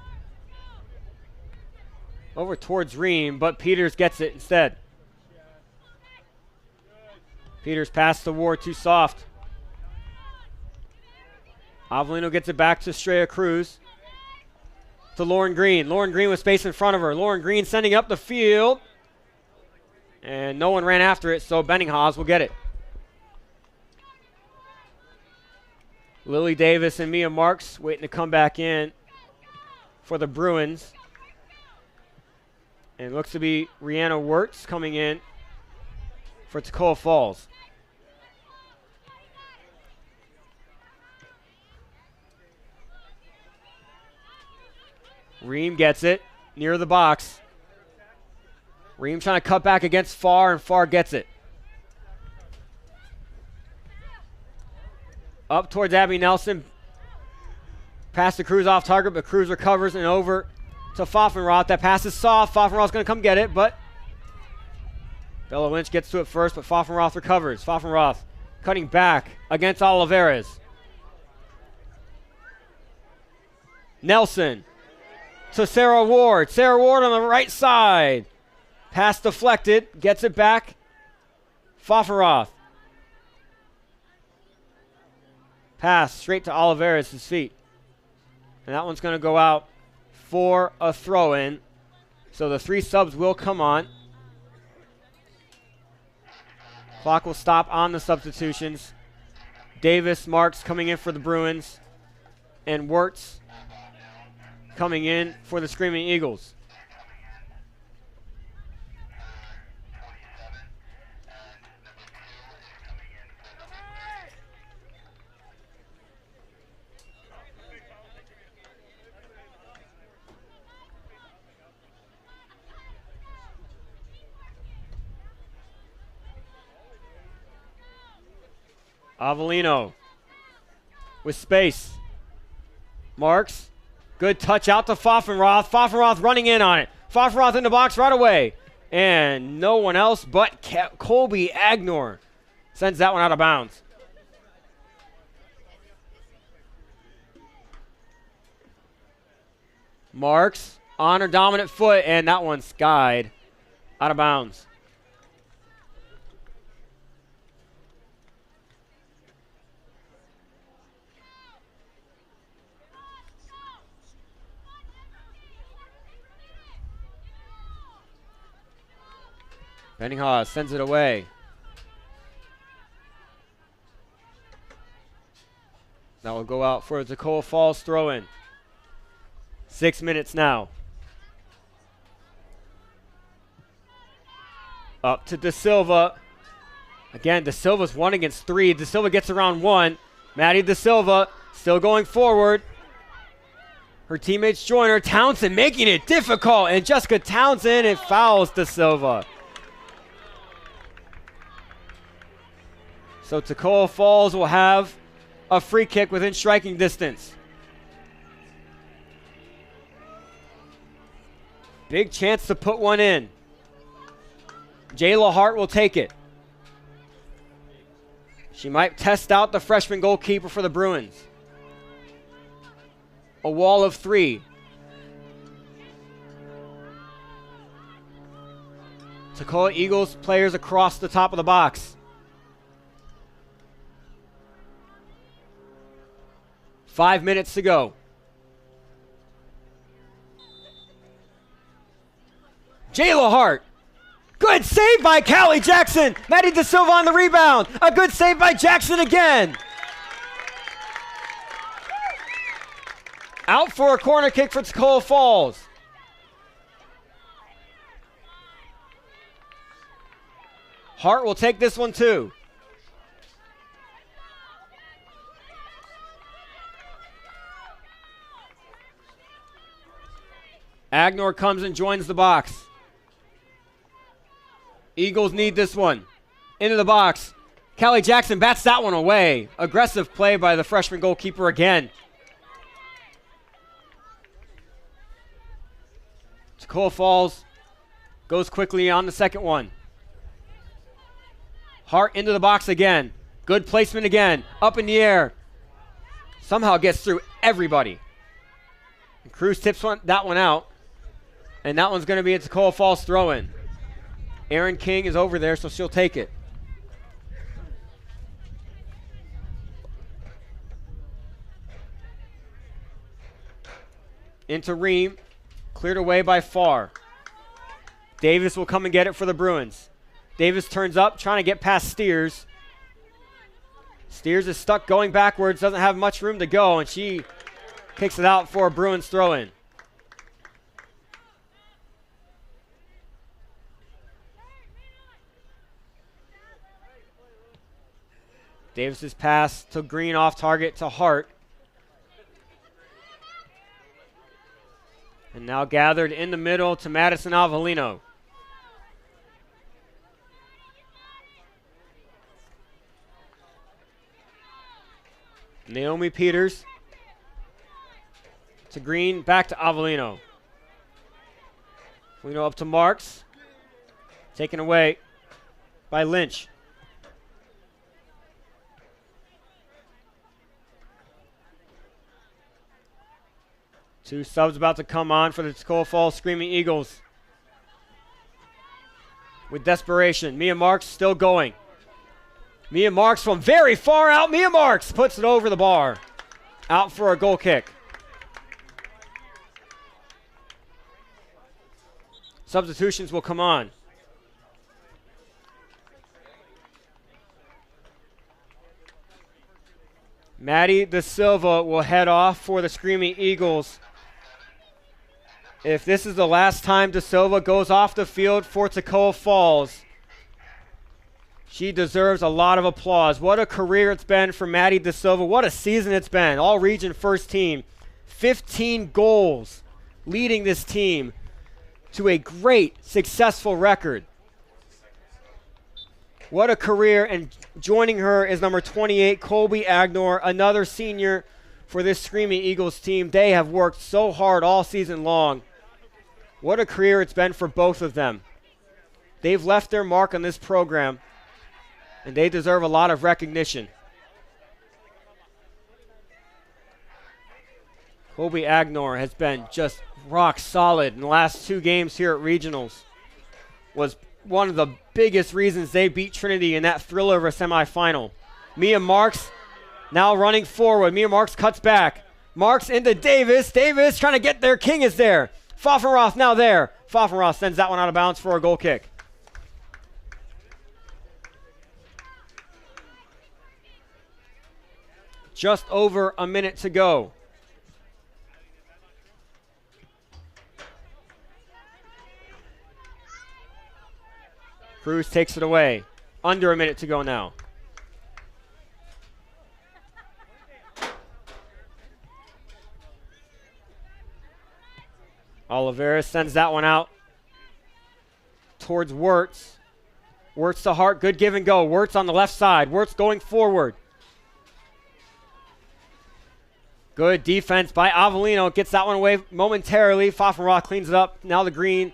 Over towards Ream, but Peters gets it instead. Peters passed the Ward too soft. Avellino gets it back to Estrella Cruz. To Lauren Green. Lauren Green with space in front of her. Lauren Green sending up the field. And no one ran after it, so Benninghaus will get it. Lily Davis and Mia Marks waiting to come back in for the Bruins. And it looks to be Rihanna Wirtz coming in for Toccoa Falls. Ream gets it near the box. Ream trying to cut back against Farr, and Farr gets it. Up towards Abby Nelson. Pass to Cruz off target, but Cruz recovers and over to Pfaffenroth. That pass is soft. Pfaffenroth's going to come get it, but Bella Lynch gets to it first, but Pfaffenroth recovers. Pfaffenroth cutting back against Olivares. Nelson to Sarah Ward. Sarah Ward on the right side. Pass deflected. Gets it back. Pfaffenroth. Pass straight to Olivares' feet. And that one's going to go out for a throw-in. So the 3 subs will come on. Clock will stop on the substitutions. Davis, Marks coming in for the Bruins. And Wirtz coming in for the Screaming Eagles. Avellino with space. Marks. Good touch out to Pfaffenroth. Pfaffenroth running in on it. Pfaffenroth in the box right away. And no one else but Colby Agnor sends that one out of bounds. Marks on her dominant foot, and that one skied out of bounds. Benninghaus sends it away. That will go out for a Toccoa Falls throw-in. 6 minutes now. Up to De Silva. Again, De Silva's 1 against 3. De Silva gets around 1. Maddie De Silva still going forward. Her teammates join her. Townsend making it difficult. And Jessica Townsend, it fouls De Silva. So Toccoa Falls will have a free kick within striking distance. Big chance to put one in. Jayla Hart will take it. She might test out the freshman goalkeeper for the Bruins. A wall of 3. Toccoa Eagles players across the top of the box. 5 minutes to go. Jayla Hart. Good save by Callie Jackson. Maddie De Silva on the rebound. A good save by Jackson again. Out for a corner kick for Toccoa Falls. Hart will take this one too. Agnor comes and joins the box. Eagles need this one. Into the box. Callie Jackson bats that one away. Aggressive play by the freshman goalkeeper again. Toccoa Falls goes quickly on the second one. Hart into the box again. Good placement again. Up in the air. Somehow gets through everybody. Cruz tips that one out. And that one's going to be a Tacoma Falls throw-in. Erin King is over there, so she'll take it. Into Ream. Cleared away by Farr. Davis will come and get it for the Bruins. Davis turns up, trying to get past Steers. Steers is stuck going backwards, doesn't have much room to go, and she kicks it out for a Bruins throw-in. Davis's pass to Green off target to Hart. And now gathered in the middle to Madison Avellino. Naomi Peters to Green, back to Avellino. Avellino up to Marks. Taken away by Lynch. Two subs about to come on for the Tacoma Falls Screaming Eagles. With desperation, Mia Marks still going. Mia Marks from very far out. Mia Marks puts it over the bar. Out for a goal kick. Substitutions will come on. Maddie De Silva will head off for the Screaming Eagles. If this is the last time De Silva goes off the field for Tacoma Falls, she deserves a lot of applause. What a career it's been for Maddie De Silva. What a season it's been. All-region first team. 15 goals leading this team to a great, successful record. What a career, and joining her is number 28, Colby Agnor, another senior for this Screaming Eagles team. They have worked so hard all season long. What a career it's been for both of them. They've left their mark on this program, and they deserve a lot of recognition. Colby Agnor has been just rock solid in the last 2 games here at Regionals. Was one of the biggest reasons they beat Trinity in that thriller of a semifinal. Mia Marks now running forward. Mia Marks cuts back. Marks into Davis. Davis trying to get there. King is there. Pfaffenroth now there. Pfaffenroth sends that one out of bounds for a goal kick. Just over a minute to go. Cruz takes it away. Under a minute to go now. Oliveira sends that one out towards Wirtz. Wirtz to Hart. Good give and go. Wirtz on the left side. Wirtz going forward. Good defense by Avellino. Gets that one away momentarily. Pfaffenroth cleans it up. Now the green.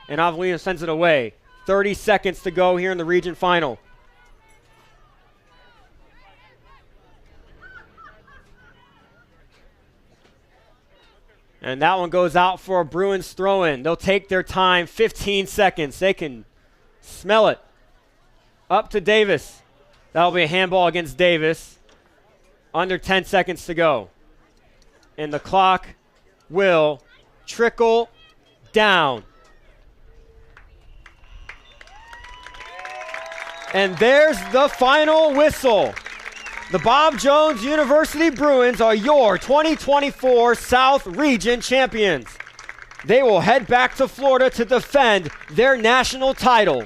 And Avellino sends it away. 30 seconds to go here in the region final. And that one goes out for a Bruins throw-in. They'll take their time, 15 seconds. They can smell it. Up to Davis. That'll be a handball against Davis. Under 10 seconds to go. And the clock will trickle down. And there's the final whistle. The Bob Jones University Bruins are your 2024 South Region champions. They will head back to Florida to defend their national title.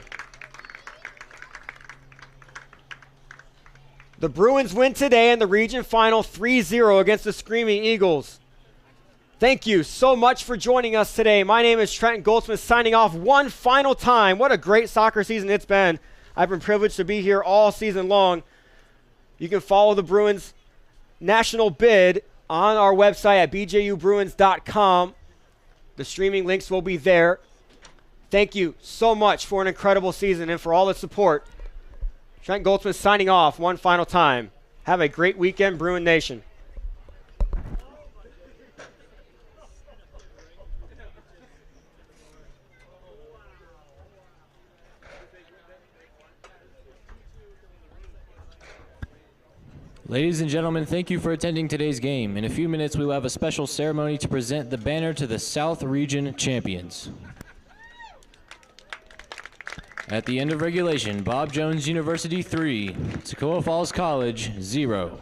The Bruins win today in the region final 3-0 against the Screaming Eagles. Thank you so much for joining us today. My name is Trenton Goldsmith signing off one final time. What a great soccer season it's been. I've been privileged to be here all season long. You can follow the Bruins national bid on our website at bjubruins.com. The streaming links will be there. Thank you so much for an incredible season and for all the support. Trent Goldsmith signing off one final time. Have a great weekend, Bruin Nation. Ladies and gentlemen, thank you for attending today's game. In a few minutes, we will have a special ceremony to present the banner to the South Region champions. At the end of regulation, Bob Jones University 3, Toccoa Falls College 0.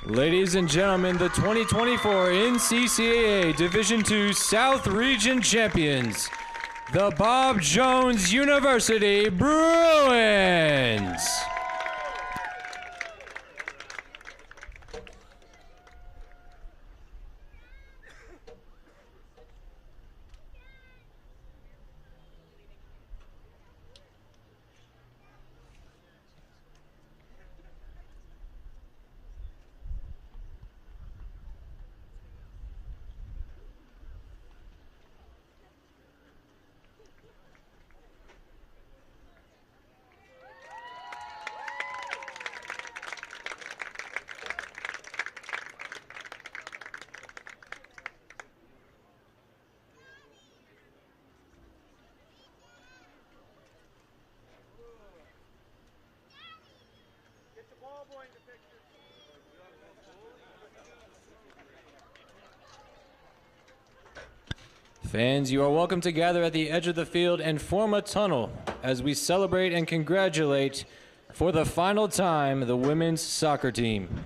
Ladies and gentlemen, the 2024 NCCAA Division II South Region champions, the Bob Jones University Bruins. Fans, you are welcome to gather at the edge of the field and form a tunnel as we celebrate and congratulate for the final time the women's soccer team.